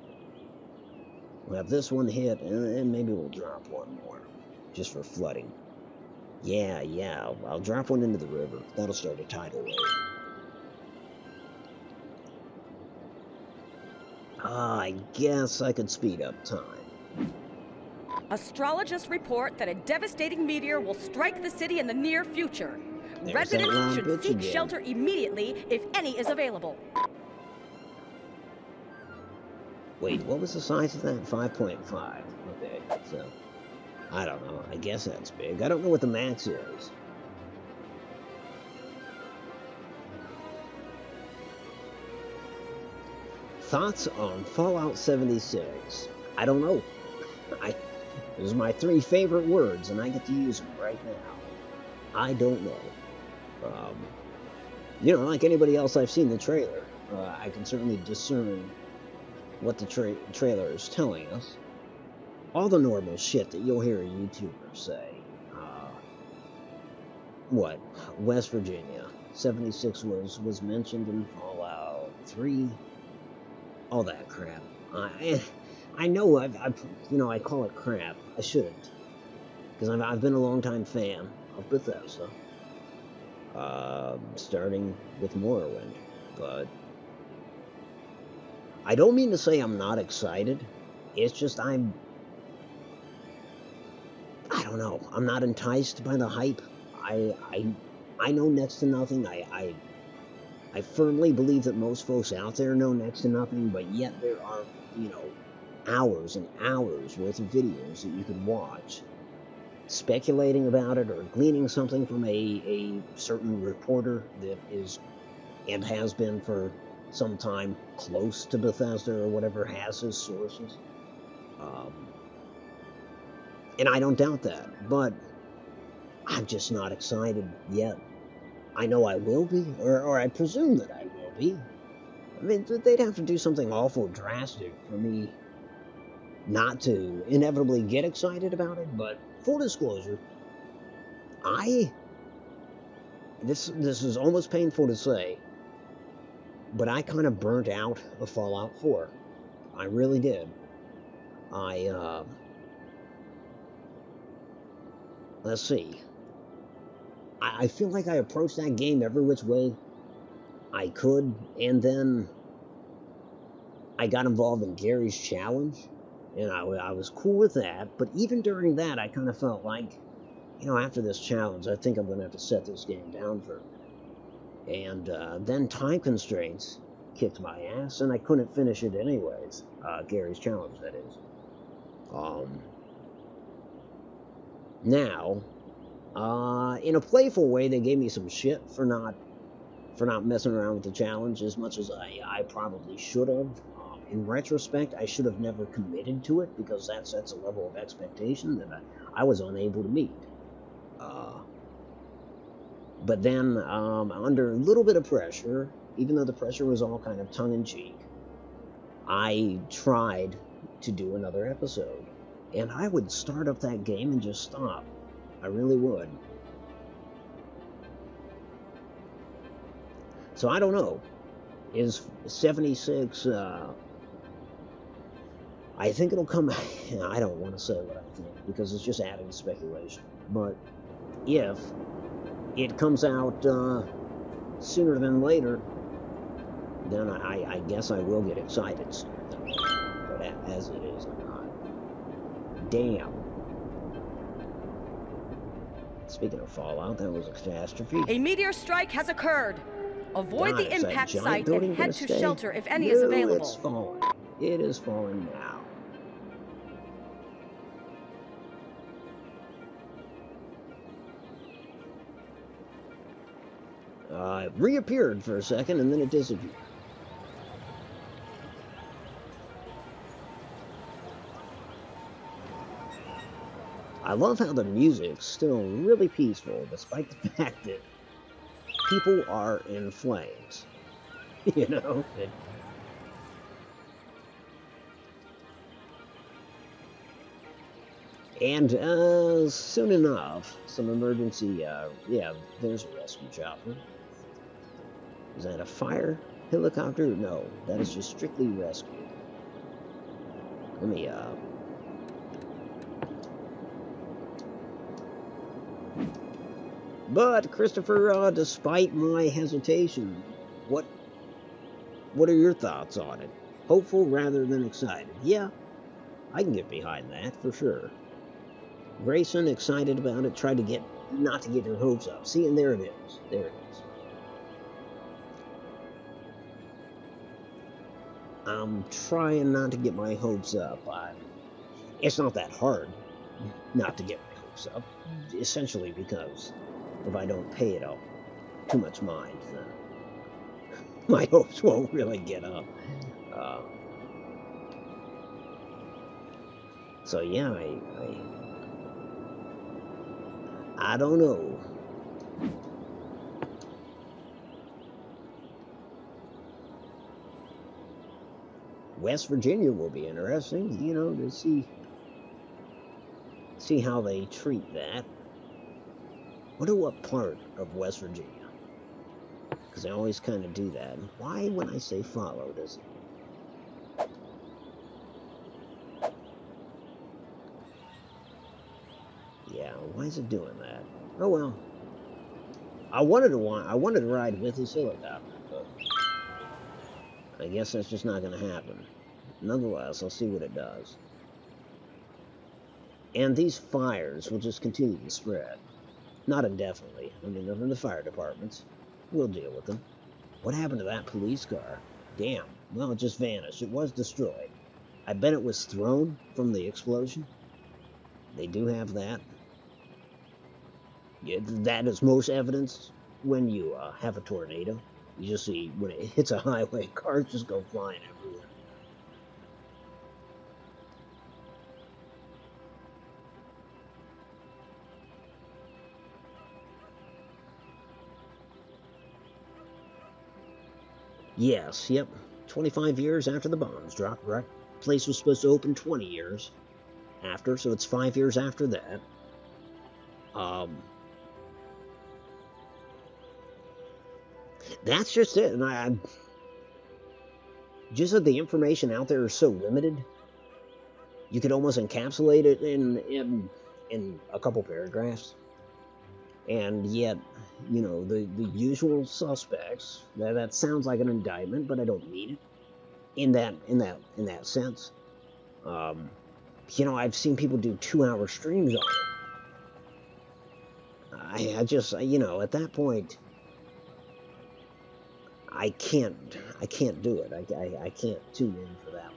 We'll have this one hit, and maybe we'll drop one more, just for flooding. Yeah, I'll drop one into the river. That'll start a tidal wave. I guess I could speed up time. Astrologists report that a devastating meteor will strike the city in the near future. There's Residents should seek again. shelter immediately if any is available. Wait, what was the size of that? 5.5. Okay, so I don't know. I guess that's big. I don't know what the max is. Thoughts on Fallout 76? I don't know. Those are my 3 favorite words, and I get to use them right now. I don't know. You know, like anybody else, I've seen the trailer. I can certainly discern what the trailer is telling us. All the normal shit that you'll hear a YouTuber say. What? West Virginia. 76 was mentioned in Fallout 3. All that crap. I know I call it crap. I shouldn't. Because I've been a long-time fan of Bethesda. Starting with Morrowind. But I don't mean to say I'm not excited. It's just I don't know. I'm not enticed by the hype. I know next to nothing. I firmly believe that most folks out there know next to nothing, but yet there are, hours and hours worth of videos that you can watch speculating about it or gleaning something from a certain reporter that is and has been for some time close to Bethesda or whatever, has his sources. And I don't doubt that, but I'm just not excited yet. I know I will be, or I presume that I will be. I mean, they'd have to do something awful drastic for me not to inevitably get excited about it, but full disclosure, this is almost painful to say, but I kind of burnt out of Fallout 4. I really did. Let's see. I feel like I approached that game every which way I could, and then I got involved in Gary's challenge, and I was cool with that, but even during that, I kind of felt like, after this challenge, I think I'm going to have to set this game down for a minute. And then time constraints kicked my ass, and I couldn't finish it anyways. Gary's challenge, that is. Now, in a playful way, they gave me some shit for not messing around with the challenge as much as I probably should have. In retrospect, I should have never committed to it, because that sets a level of expectation that I was unable to meet. But then, under a little bit of pressure, even though the pressure was all kind of tongue-in-cheek, I tried to do another episode. And I would start up that game and just stop. I really would. So I don't know. Is 76, I think it'll come, I don't want to say what I think, because it's just adding speculation. But if it comes out sooner than later, then I guess I will get excited sooner than later. But as it is, I'm not. Damn. Speaking of Fallout, that was a catastrophe. A meteor strike has occurred. Avoid the impact site and head to stay? shelter if any is available. It's falling. It is falling now. It reappeared for a second, and then it disappeared. I love how the music's still really peaceful, despite the fact that people are in flames. And soon enough, some emergency, there's a rescue chopper. Is that a fire helicopter? No, that is just strictly rescue. Let me, But, Christopher, despite my hesitation, what are your thoughts on it? Hopeful rather than excited. Yeah, I can get behind that, for sure. Grayson, excited about it, tried to not to get your hopes up. See, and there it is. There it is. I'm trying not to get my hopes up. It's not that hard not to get my hopes up. Essentially because if I don't pay it up too much mind, then my hopes won't really get up. So yeah, I don't know. West Virginia will be interesting, you know, to see how they treat that. Wonder what part of West Virginia, because they always kind of do that. Why, when I say follow, does it? Yeah, why is it doing that? Oh well. I wanted to ride with this helicopter, but I guess that's just not going to happen. Nonetheless, I'll see what it does. And these fires will just continue to spread. Not indefinitely. I mean, they're in the fire departments. We'll deal with them. What happened to that police car? Damn. Well, it just vanished. It was destroyed. I bet it was thrown from the explosion. They do have that. Yeah, that is most evidence when you have a tornado. You just see when it hits a highway, cars just go flying everywhere. Yes, yep. 25 years after the bombs dropped, right? Place was supposed to open 20 years after, so it's 5 years after that. That's just it, and I just that the information out there is so limited, you could almost encapsulate it in a couple paragraphs, and yet, you know, the usual suspects. That sounds like an indictment, but I don't mean it in that sense. You know, I've seen people do 2-hour streams on it. I just, you know, at that point, I can't do it. I can't tune in for that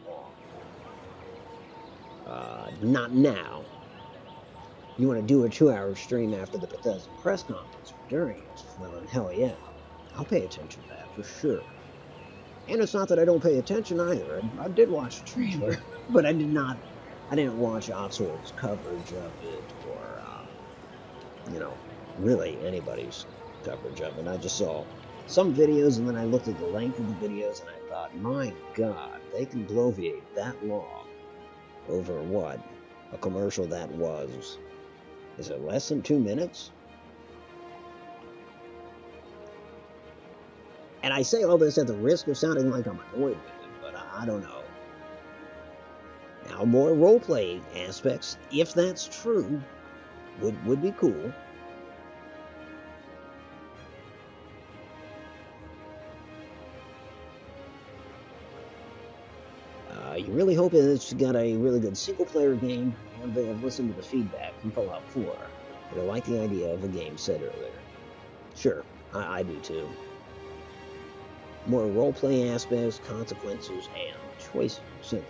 long. Not now. You want to do a 2-hour stream after the Bethesda press conference or during it? Well, then hell yeah. I'll pay attention to that for sure. And it's not that I don't pay attention either. I did watch the trailer, but I didn't watch Oxford's coverage of it or, you know, really anybody's coverage of it. I just saw some videos, and then I looked at the length of the videos, and I thought, my God, they can bloviate that long over what? A commercial that was, is it less than 2 minutes? And I say all this at the risk of sounding like I'm annoyed with it, but I don't know. Now, more role-playing aspects, if that's true, would be cool. You really hope it's got a really good single-player game, and they have listened to the feedback from Fallout 4. But I like the idea of a game set earlier. Sure, I do too. More role-play aspects, consequences, and choices. So,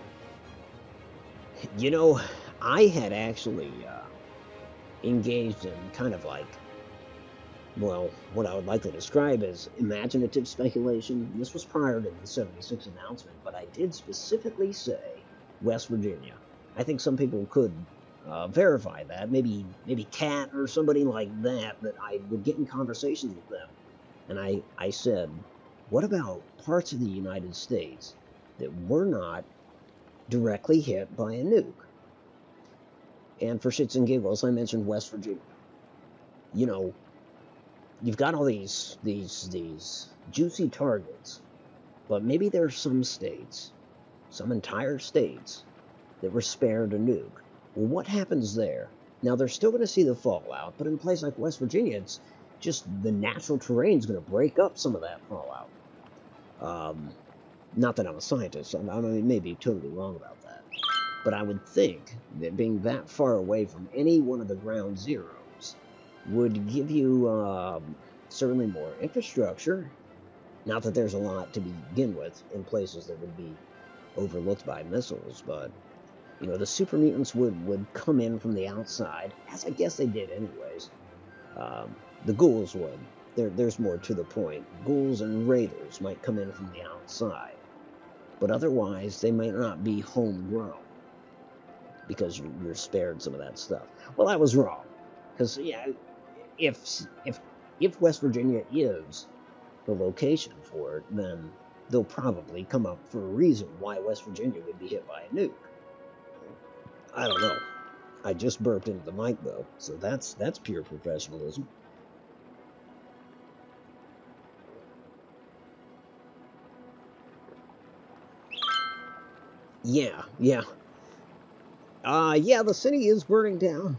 you know, I had actually engaged in kind of like, well, what I would like to describe as imaginative speculation. This was prior to the 76 announcement, but I did specifically say West Virginia. I think some people could verify that. Maybe Kat or somebody like that I would get in conversations with them. And I said, what about parts of the United States that were not directly hit by a nuke? And for shits and giggles, I mentioned West Virginia. You know, you've got all these juicy targets, but maybe there's some states, some entire states, that were spared a nuke. Well, what happens there? Now, they're still going to see the fallout, but in a place like West Virginia, it's just the natural terrain is going to break up some of that fallout. Not that I'm a scientist, I may be totally wrong about that. But I would think that being that far away from any one of the ground zeros would give you certainly more infrastructure. Not that there's a lot to begin with in places that would be overlooked by missiles, but, you know, the super mutants would come in from the outside, as I guess they did anyways. The ghouls would. There's more to the point. Ghouls and raiders might come in from the outside, but otherwise they might not be homegrown, because you're spared some of that stuff. Well, I was wrong, because, yeah, if West Virginia is the location for it, then they'll probably come up for a reason why West Virginia would be hit by a nuke. I don't know. I just burped into the mic, though, so that's pure professionalism. Yeah. Yeah, the city is burning down.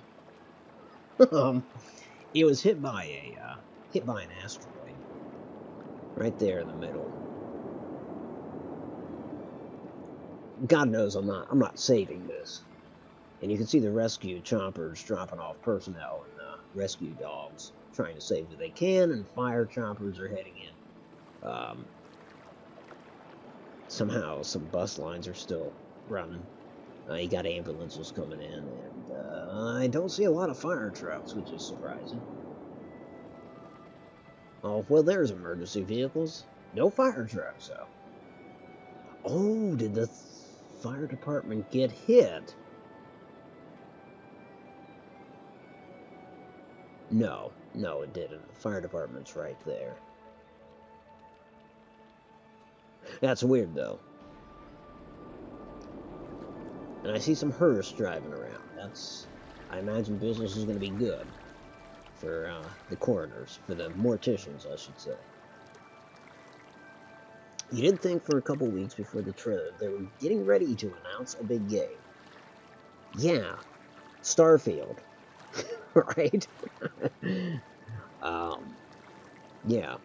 It was hit by an asteroid. Right there in the middle. God knows I'm not saving this. And you can see the rescue choppers dropping off personnel and rescue dogs trying to save what they can, and fire choppers are heading in. Somehow some bus lines are still running. You got ambulances coming in, and I don't see a lot of fire trucks, which is surprising. Oh, well, there's emergency vehicles. No fire trucks, though. Oh, did the fire department get hit? No, it didn't. The fire department's right there. That's weird, though. And I see some hearse driving around. I imagine business is going to be good for the coroners, for the morticians, I should say. You did think for a couple weeks before the trailer they were getting ready to announce a big game. Yeah, Starfield, right? Yeah.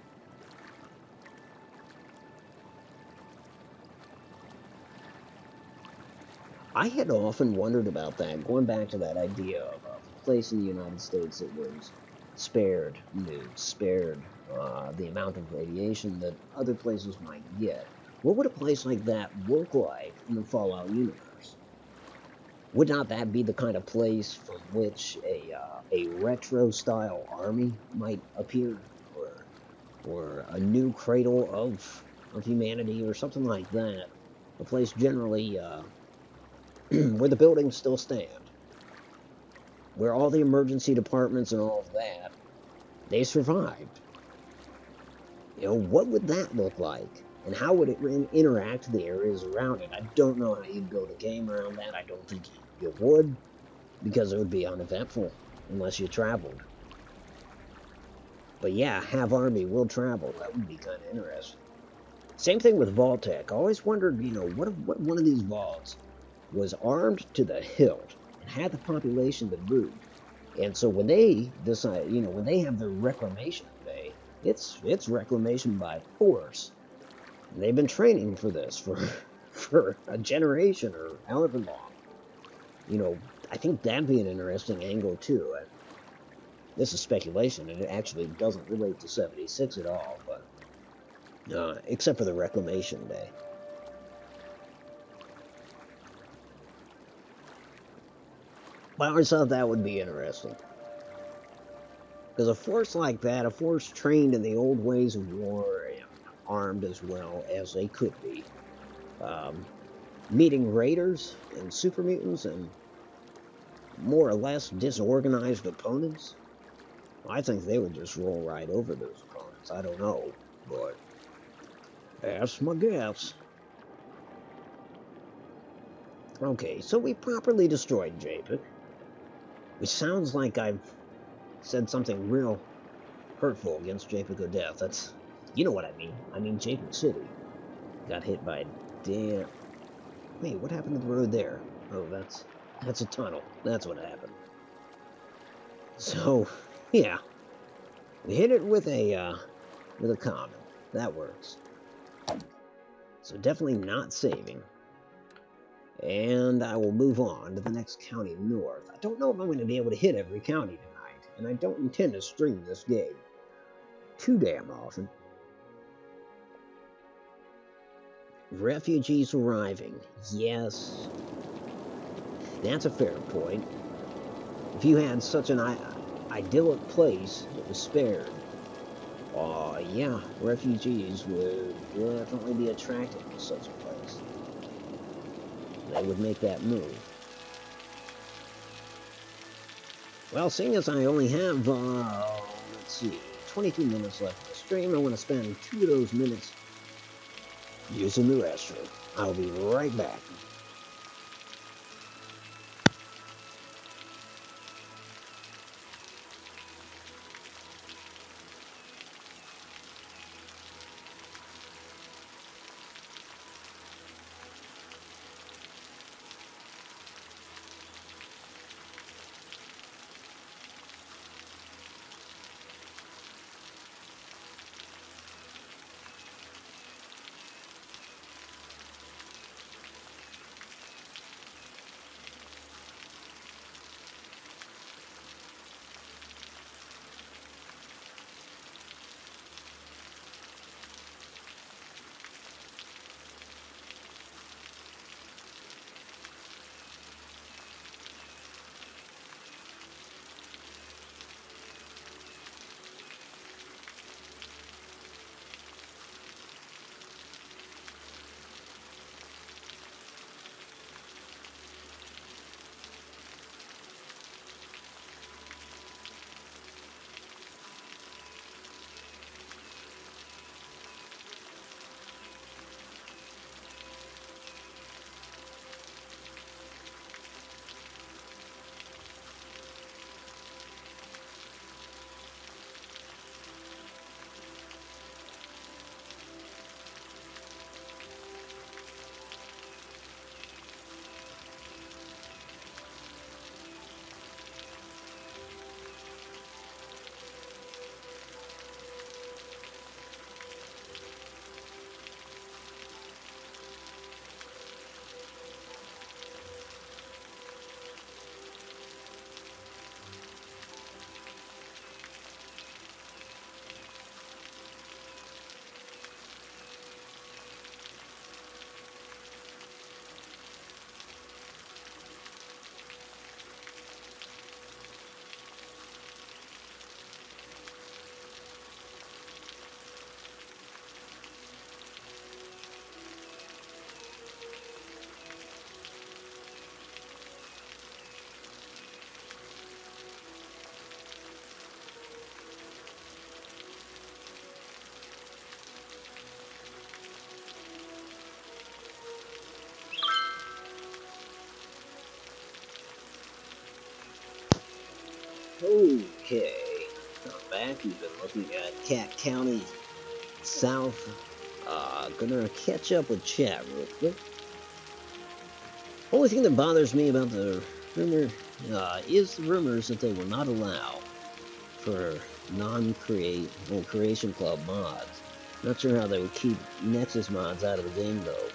I had often wondered about that, going back to that idea of a place in the United States that was spared nukes, spared the amount of radiation that other places might get. What would a place like that look like in the Fallout universe? Would not that be the kind of place from which a retro-style army might appear, or a new cradle of humanity, or something like that? A place generally where the buildings still stand, where all the emergency departments and all of that, they survived. You know, what would that look like? And how would it interact with the areas around it? I don't know how you'd build a game around that. I don't think you would, because it would be uneventful unless you traveled. But yeah, have army, will travel. That would be kind of interesting. Same thing with Vault-Tec. I always wondered, you know, what if one of these vaults was armed to the hilt and had the population that moved. And so when they decide, you know, when they have their reclamation day, it's reclamation by force. And they've been training for this for a generation or however long. You know, I think that'd be an interesting angle too. This is speculation, and it actually doesn't relate to 76 at all, but except for the reclamation day. But I always thought that would be interesting. Because a force like that, a force trained in the old ways of war, and armed as well as they could be, meeting raiders and super mutants and more or less disorganized opponents, I think they would just roll right over those opponents. I don't know, but that's my guess. Okay, so we properly destroyed Japek. Which sounds like I've said something real hurtful against Japek O'Death. That's, you know what I mean. I mean Japek City got hit by a damn... Wait, what happened to the road there? Oh, that's a tunnel. That's what happened. So, yeah, we hit it with a comet. That works. So definitely not saving. And I will move on to the next county north. I don't know if I'm going to be able to hit every county tonight, and I don't intend to stream this game too damn often. Refugees arriving. Yes, that's a fair point. If you had such an idyllic place that was spared, yeah, refugees would definitely be attracted to such a place. They would make that move. Well, seeing as I only have, let's see, 22 minutes left of the stream, I want to spend 2 of those minutes using the restroom. I'll be right back. Okay, I'm back. We've been looking at Cat County South. Gonna catch up with chat real quick. Only thing that bothers me about the rumor is the rumors that they will not allow for Creation Club mods. Not sure how they would keep Nexus mods out of the game though.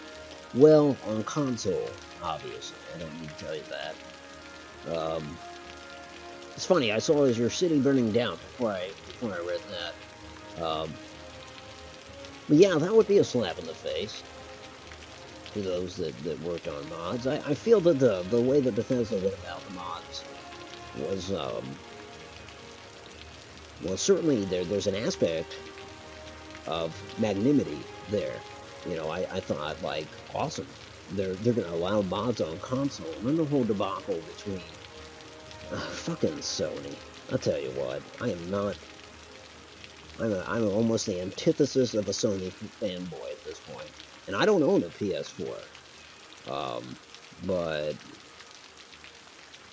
Well, on console, obviously. I don't need to tell you that. It's funny, I saw Is Your City Burning Down before I read that. But yeah, that would be a slap in the face to those that worked on mods. I feel that the way that Bethesda went about the mods was well, certainly there's an aspect of magnanimity there. You know, I thought, like, awesome. They're gonna allow mods on console, and then the whole debacle between fucking Sony. I'll tell you what, I am not. I'm almost the antithesis of a Sony fanboy at this point, and I don't own a PS4. But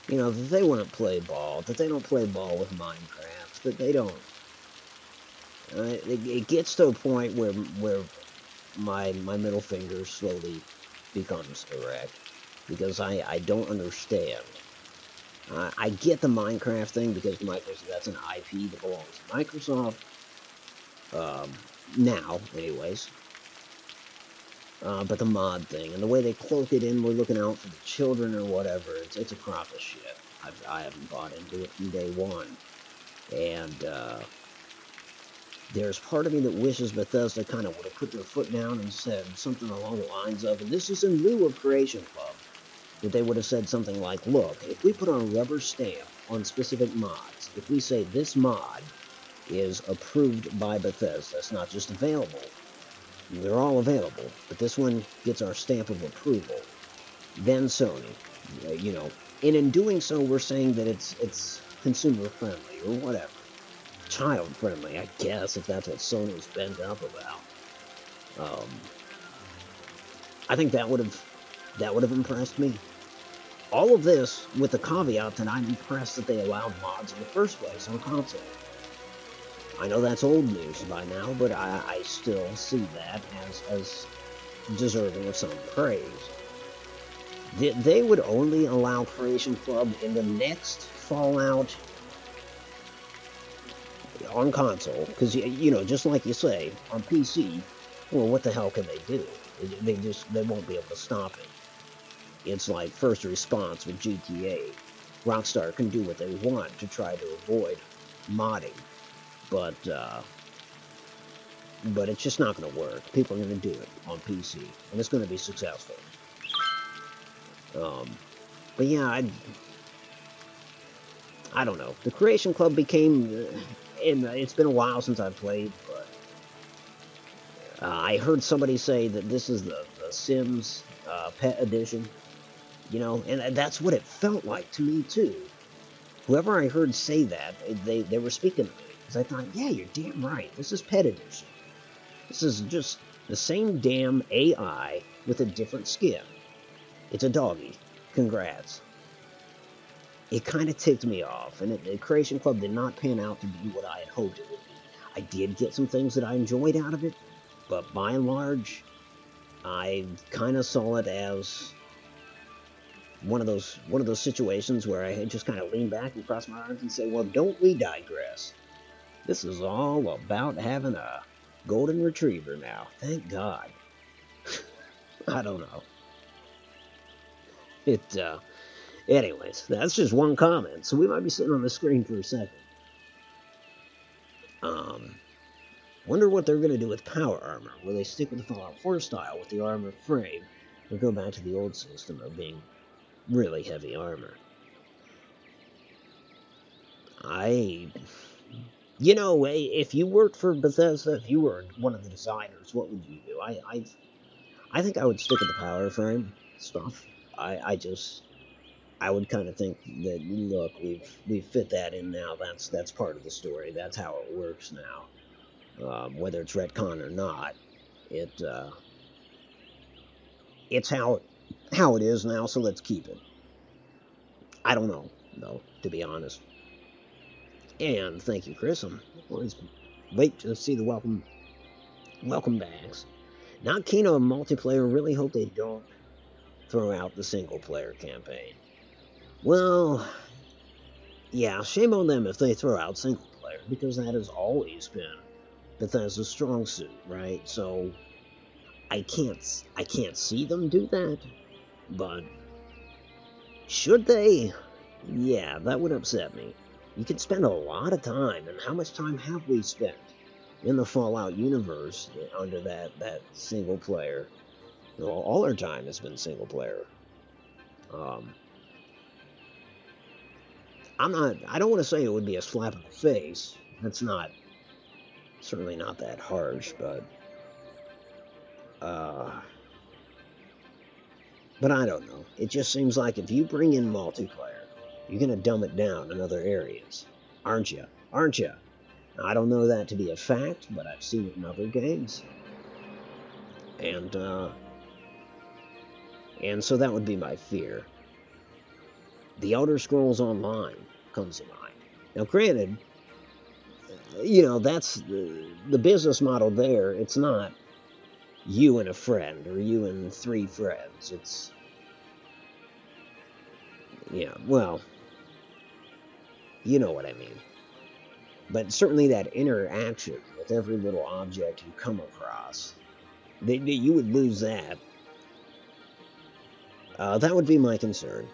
you know, that they wouldn't play ball, that they don't play ball with Minecraft, that they don't. It gets to a point where my middle finger slowly becomes erect. because I don't understand. I get the Minecraft thing because Microsoft, that's an IP that belongs to Microsoft. Now, anyways. But the mod thing, and the way they cloak it in, we're looking out for the children or whatever, it's a crock of shit. I haven't bought into it from day one. And, there's part of me that wishes Bethesda kind of would have put their foot down and said something along the lines of, and this is in lieu of Creation Club, that they would have said something like, look, if we put our rubber stamp on specific mods, if we say this mod is approved by Bethesda, it's not just available, they're all available, but this one gets our stamp of approval, then Sony, you know, and in doing so, we're saying that it's consumer friendly, or whatever. Child friendly, I guess, if that's what Sony's bent up about. I think that would have impressed me. All of this with the caveat that I'm impressed that they allowed mods in the first place on console. I know that's old news by now, but I still see that as deserving of some praise. They would only allow Creation Club in the next Fallout on console, because, you know, just like you say, on PC, well, what the hell can they do? They won't be able to stop it. It's like first response with GTA. Rockstar can do what they want to try to avoid modding, but it's just not going to work. People are going to do it on PC, and it's going to be successful. But yeah, I don't know. The Creation Club became... and it's been a while since I've played, but I heard somebody say that this is the Sims Pet Edition, you know, and that's what it felt like to me, too. Whoever I heard say that, they were speaking to me, because I thought, yeah, you're damn right, this is Pet Edition. This is just the same damn AI with a different skin. It's a doggy. Congrats. It kind of ticked me off, and the Creation Club did not pan out to be what I had hoped it would be. I did get some things that I enjoyed out of it, but by and large, I kind of saw it as one of those situations where I just kind of lean back and cross my arms and say, well, don't we digress? This is all about having a golden retriever now. Thank God. I don't know. Anyways, that's just one comment, so we might be sitting on the screen for a second. Wonder what they're going to do with power armor. Will they stick with the Fallout 4 style with the armor frame, or go back to the old system of being really heavy armor? You know, if you worked for Bethesda, if you were one of the designers, what would you do? I think I would stick with the power frame stuff. I would kind of think that, look, we've fit that in now. That's part of the story. That's how it works now. Whether it's retcon or not, it's how it is now. So let's keep it. I don't know, though, to be honest. And thank you, Chris. I'm always wait to see the welcome backs. Not keen on multiplayer. Really hope they don't throw out the single player campaign. Well, yeah, shame on them if they throw out single player, because that has always been Bethesda's strong suit, right? So I can't see them do that, but should they? Yeah, that would upset me. You can spend a lot of time, and how much time have we spent in the Fallout universe under that single player? Well, all our time has been single player. I don't want to say it would be a slap in the face. That's certainly not that harsh, but I don't know. It just seems like if you bring in multiplayer, you're going to dumb it down in other areas. Aren't you? Aren't you? I don't know that to be a fact, but I've seen it in other games. And so that would be my fear. The Elder Scrolls Online comes to mind. Now, granted, you know, that's the business model there. It's not you and a friend, or you and 3 friends. Yeah, well, you know what I mean. But certainly that interaction with every little object you come across, you would lose that. That would be my concern.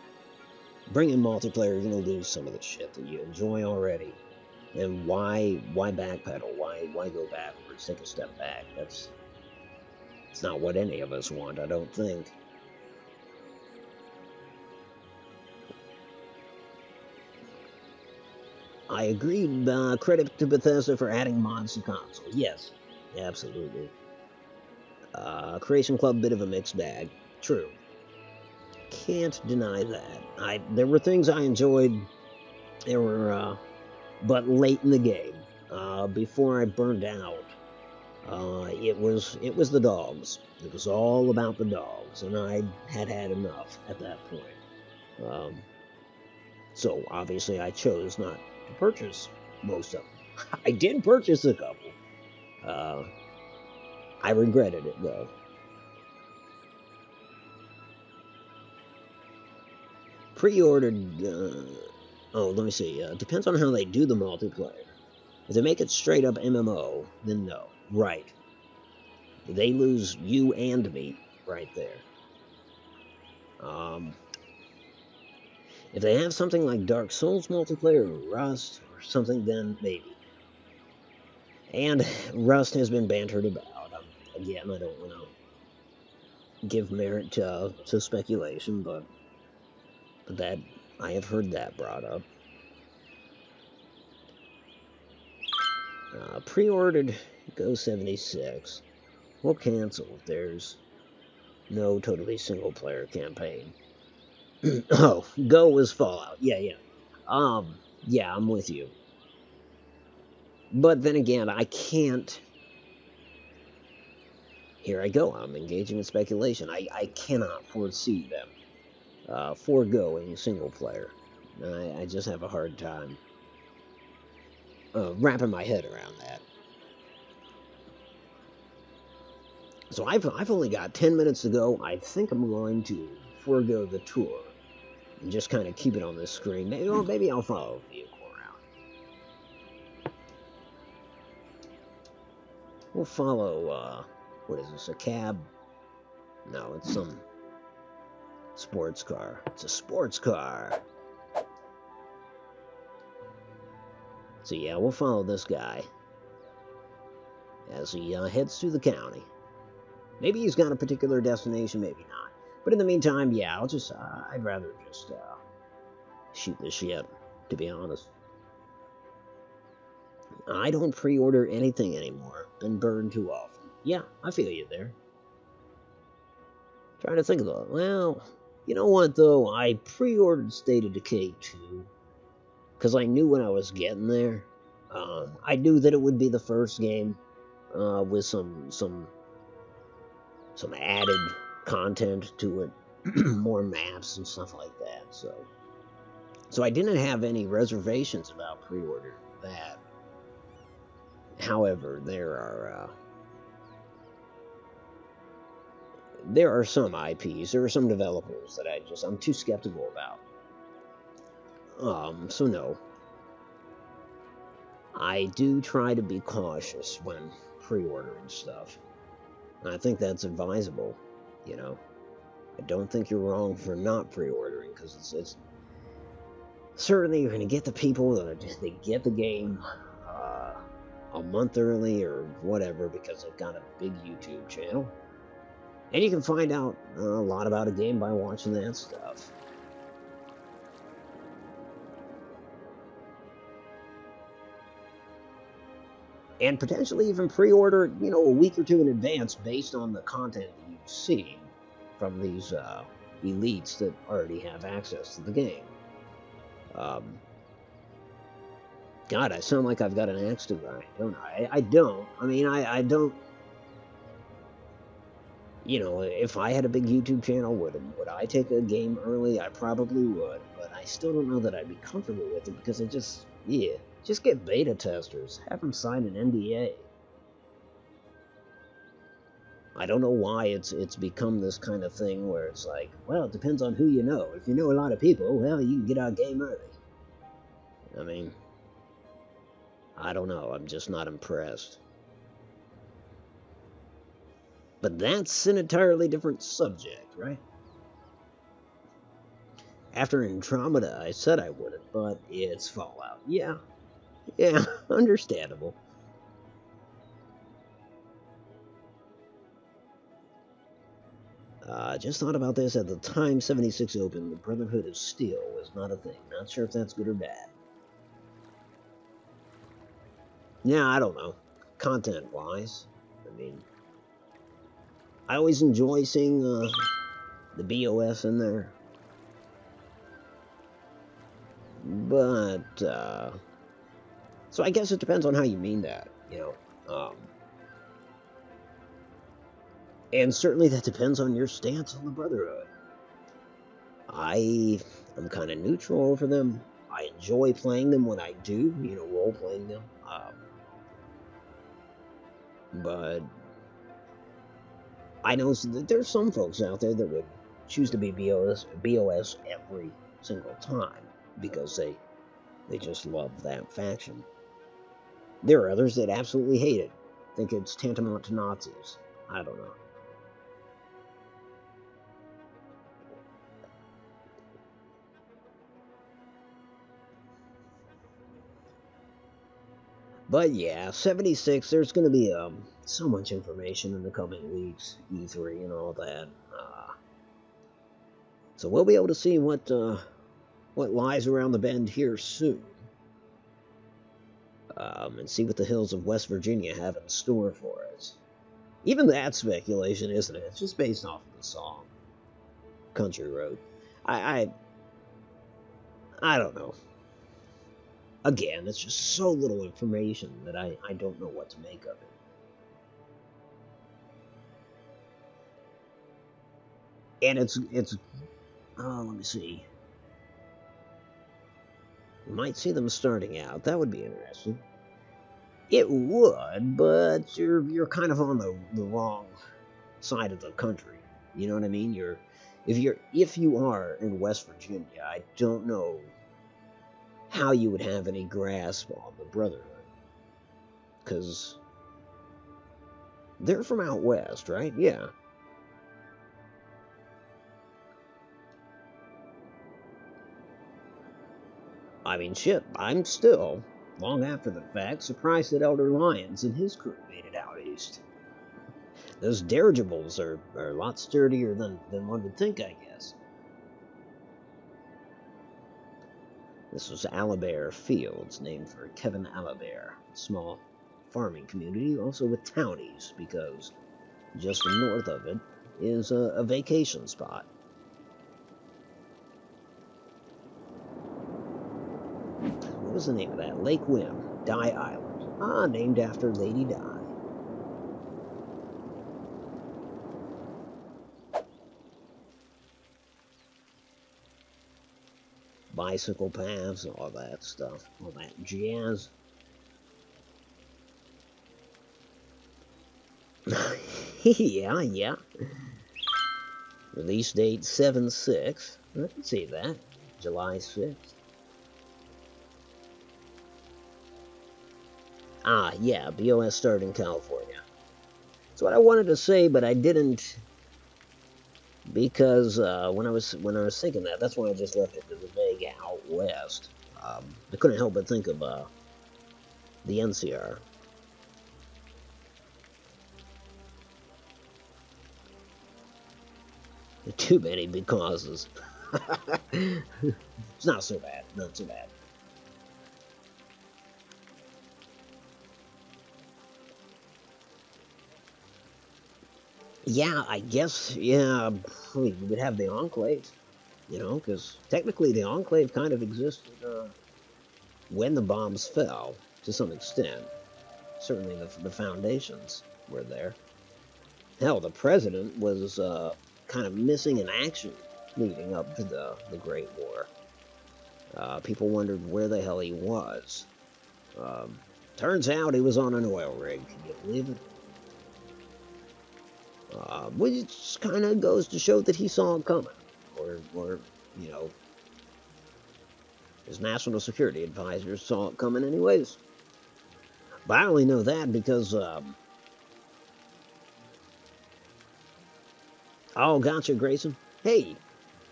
Bring in multiplayer, you're gonna lose some of the shit that you enjoy already. And why backpedal? Why go backwards? Take a step back. It's not what any of us want, I don't think. I agree. Credit to Bethesda for adding mods to console. Yes, absolutely. Creation Club, bit of a mixed bag. True. Can't deny that. There were things I enjoyed. There were, but late in the game, before I burned out, it was the dogs. It was all about the dogs, and I had enough at that point. So obviously, I chose not to purchase most of them. I did purchase a couple. I regretted it though. Pre-ordered. Oh, let me see. Depends on how they do the multiplayer. If they make it straight up MMO, then no. Right. They lose you and me right there. If they have something like Dark Souls multiplayer or Rust or something, then maybe. And Rust has been bantered about. Again, I don't want to give merit to speculation, but that I have heard that brought up. Pre-ordered Go 76. We'll cancel if there's no totally single-player campaign. Oh, Go was Fallout. Yeah. Yeah, I'm with you. But then again, I can't... Here I go, I'm engaging in speculation. I cannot foresee them foregoing single-player. I just have a hard time wrapping my head around that. So I've only got 10 minutes to go. I think I'm going to forego the tour and just kind of keep it on this screen. Maybe I'll follow a vehicle around. We'll follow, what is this, a cab? No, it's some sports car. It's a sports car. So yeah, we'll follow this guy as he heads through the county. Maybe he's got a particular destination, maybe not. But in the meantime, yeah, I'd rather just shoot the shit, to be honest. I don't pre-order anything anymore. Been burned too often. Yeah, I feel you there. Trying to think of it. Well, you know what, though? I pre-ordered State of Decay 2. Because I knew when I was getting there. I knew that it would be the first game with some added content to it, more maps and stuff like that. So I didn't have any reservations about pre-ordering that. However, there are some IPs, there are some developers that I'm too skeptical about. So no. I do try to be cautious when pre-ordering stuff. And I think that's advisable, you know. I don't think you're wrong for not pre-ordering, because it's certainly you're going to get the people that they get the game a month early or whatever because they've got a big YouTube channel. And you can find out a lot about a game by watching that stuff. And potentially even pre-order, you know, a week or two in advance based on the content you've seen from these elites that already have access to the game. God, I sound like I've got an axe to grind, don't I? I don't. I mean, I don't... You know, if I had a big YouTube channel, would I take a game early? I probably would, but I still don't know that I'd be comfortable with it because just get beta testers. Have them sign an NDA. I don't know why it's become this kind of thing where it's like, well, it depends on who you know. If you know a lot of people, well, you can get out game early. I mean, I don't know. I'm just not impressed. But that's an entirely different subject, right? After Andromeda, I said I wouldn't, but it's Fallout. Yeah, understandable. Just thought about this at the time 76 opened. The Brotherhood of Steel was not a thing. Not sure if that's good or bad. Yeah, I don't know. Content-wise, I mean, I always enjoy seeing the BOS in there. But, so I guess it depends on how you mean that, you know. And certainly that depends on your stance on the Brotherhood. I'm kind of neutral over them. I enjoy playing them when I do, you know, role-playing them. But I know that there's some folks out there that would choose to be BOS every single time because they just love that faction. There are others that absolutely hate it, think it's tantamount to Nazis. I don't know. But yeah, 76, there's going to be so much information in the coming weeks, E3 and all that. So we'll be able to see what lies around the bend here soon. And see what the hills of West Virginia have in store for us. Even that's speculation, isn't it? It's just based off of the song, Country Road. I don't know. Again, it's just so little information that I don't know what to make of it. And it's let me see. You might see them starting out. That would be interesting. It would, but you're kind of on the wrong side of the country. You know what I mean? If you are in West Virginia, I don't know how you would have any grasp on the Brotherhood. Because they're from out west, right? Yeah. I mean, shit, I'm still, long after the fact, surprised that Elder Lyons and his crew made it out east. Those dirigibles are a lot sturdier than one would think, I guess. This was Alabair Fields, named for Kevin Alabair, a small farming community, also with townies, because just north of it is a vacation spot. What was the name of that? Lake Wim, Di Island. Ah, named after Lady Di. Bicycle paths, all that stuff, all that jazz. Yeah. Release date 7/6. I can see that. July 6th. Ah, yeah, BOS started in California. That's what I wanted to say, but I didn't, because when I was thinking that's why I just left it to the vague out west. I couldn't help but think of the NCR. Too many becauses. It's not so bad. Not so bad. Yeah, I guess, yeah, we would have the Enclave, you know, because technically the Enclave kind of existed when the bombs fell, to some extent. Certainly the foundations were there. Hell, the president was kind of missing in action leading up to the Great War. People wondered where the hell he was. Turns out he was on an oil rig. Can you believe it? Which kind of goes to show that he saw it coming, or you know, his national security advisors saw it coming anyways. But I only know that because, oh, gotcha, Grayson. Hey,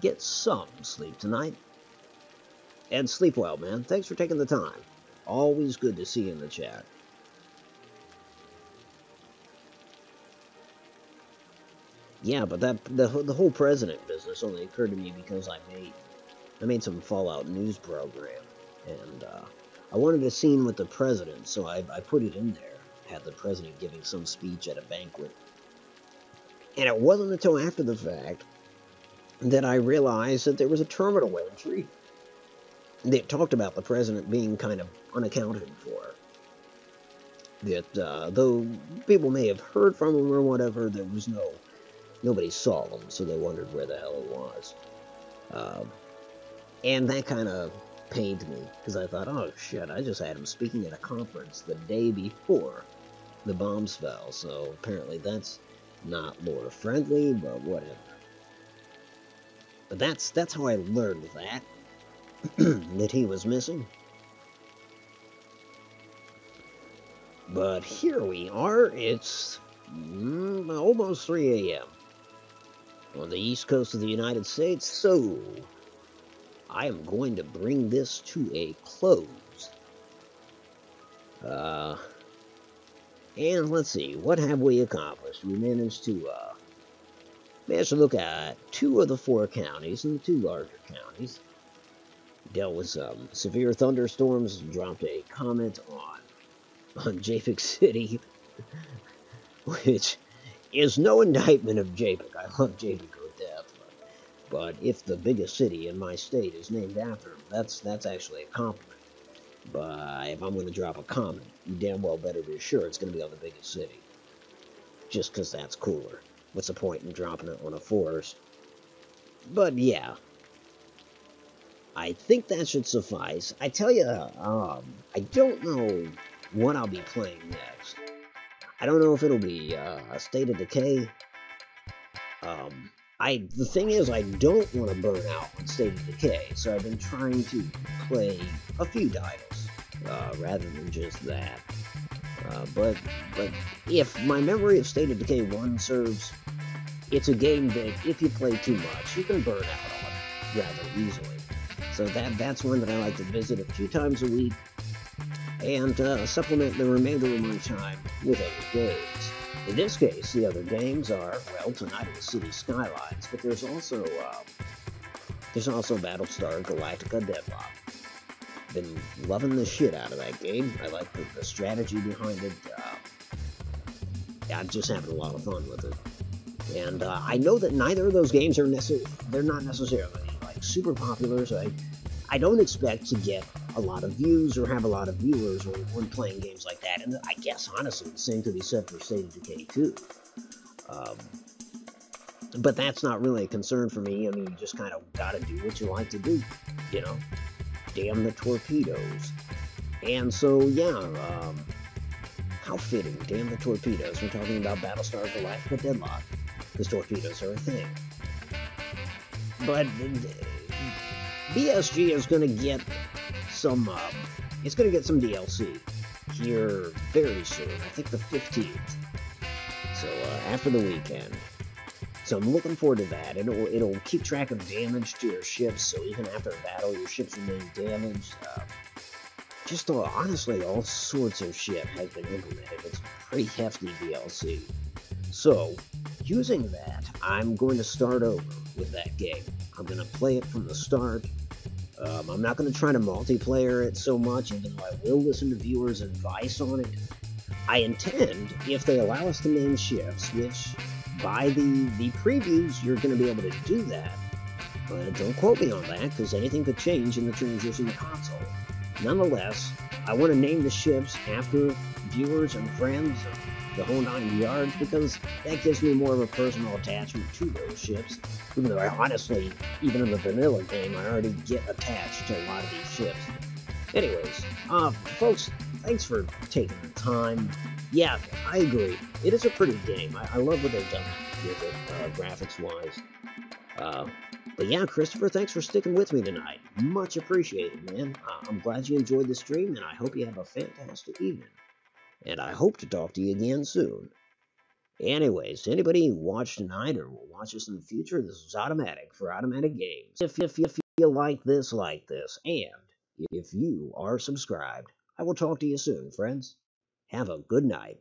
get some sleep tonight. And sleep well, man. Thanks for taking the time. Always good to see you in the chat. Yeah, but the whole president business only occurred to me because I made some Fallout news program, and I wanted a scene with the president, so I put it in there. Had the president giving some speech at a banquet. And it wasn't until after the fact that I realized that there was a terminal entry that talked about the president being kind of unaccounted for. That though people may have heard from him or whatever, there was nobody saw him, so they wondered where the hell he was. And that kind of pained me, because I thought, oh shit, I just had him speaking at a conference the day before the bombs fell, so apparently that's not lore friendly, but whatever. But that's how I learned that, that he was missing. But here we are, it's almost 3 a.m. on the east coast of the United States, so I am going to bring this to a close. And let's see, what have we accomplished? We managed to look at 2 of the 4 counties and the 2 larger counties. Dealt with some severe thunderstorms, dropped a comment on Japik City, which is no indictment of Japik. I love Japik to death, but if the biggest city in my state is named after him, that's actually a compliment. But if I'm going to drop a comment, you damn well better be sure it's going to be on the biggest city. Just because that's cooler. What's the point in dropping it on a forest? But yeah, I think that should suffice. I tell you, I don't know what I'll be playing next. I don't know if it'll be a State of Decay. The thing is, I don't want to burn out on State of Decay, so I've been trying to play a few titles, rather than just that. But if my memory of State of Decay 1 serves, it's a game that if you play too much, you can burn out on rather easily. So that's one that I like to visit a few times a week, and supplement the remainder of my time with other games. In this case, the other games are, well, tonight it was Cities Skylines, but there's also Battlestar Galactica Deadlock. Been loving the shit out of that game. I like the strategy behind it. I'm just having a lot of fun with it. And I know that neither of those games are they're not necessarily like super popular, so I don't expect to get a lot of views or have a lot of viewers when playing games like that. And I guess, honestly, the same could be said for State of Decay 2. But that's not really a concern for me. I mean, you just kind of gotta do what you like to do, you know? Damn the torpedoes. And so, yeah, how fitting, damn the torpedoes. We're talking about Battlestar Galactica Deadlock, because torpedoes are a thing. But BSG is going to get some, it's going to get some DLC here very soon. I think the 15th. So, after the weekend. So I'm looking forward to that. It'll keep track of damage to your ships, so even after a battle, your ships remain damaged. Honestly, all sorts of shit has been implemented. It's pretty hefty DLC. So, using that, I'm going to start over with that game. I'm going to play it from the start. I'm not going to try to multiplayer it so much, even though I will listen to viewers' advice on it. I intend, if they allow us to name ships, which by the previews, you're going to be able to do that. But don't quote me on that, because anything could change in the transition to console. Nonetheless, I want to name the ships after viewers and friends and the whole 9 yards, because that gives me more of a personal attachment to those ships. Even though I honestly, even in the vanilla game, I already get attached to a lot of these ships. Anyways, folks, thanks for taking the time. Yeah, I agree. It is a pretty game. I love what they've done with it, graphics-wise. But yeah, Christopher, thanks for sticking with me tonight. Much appreciated, man. I'm glad you enjoyed the stream, and I hope you have a fantastic evening. And I hope to talk to you again soon. Anyways, anybody who watched tonight or will watch us in the future, this is Automatic for Automatic Games. If you feel like this, and if you are subscribed, I will talk to you soon, friends. Have a good night.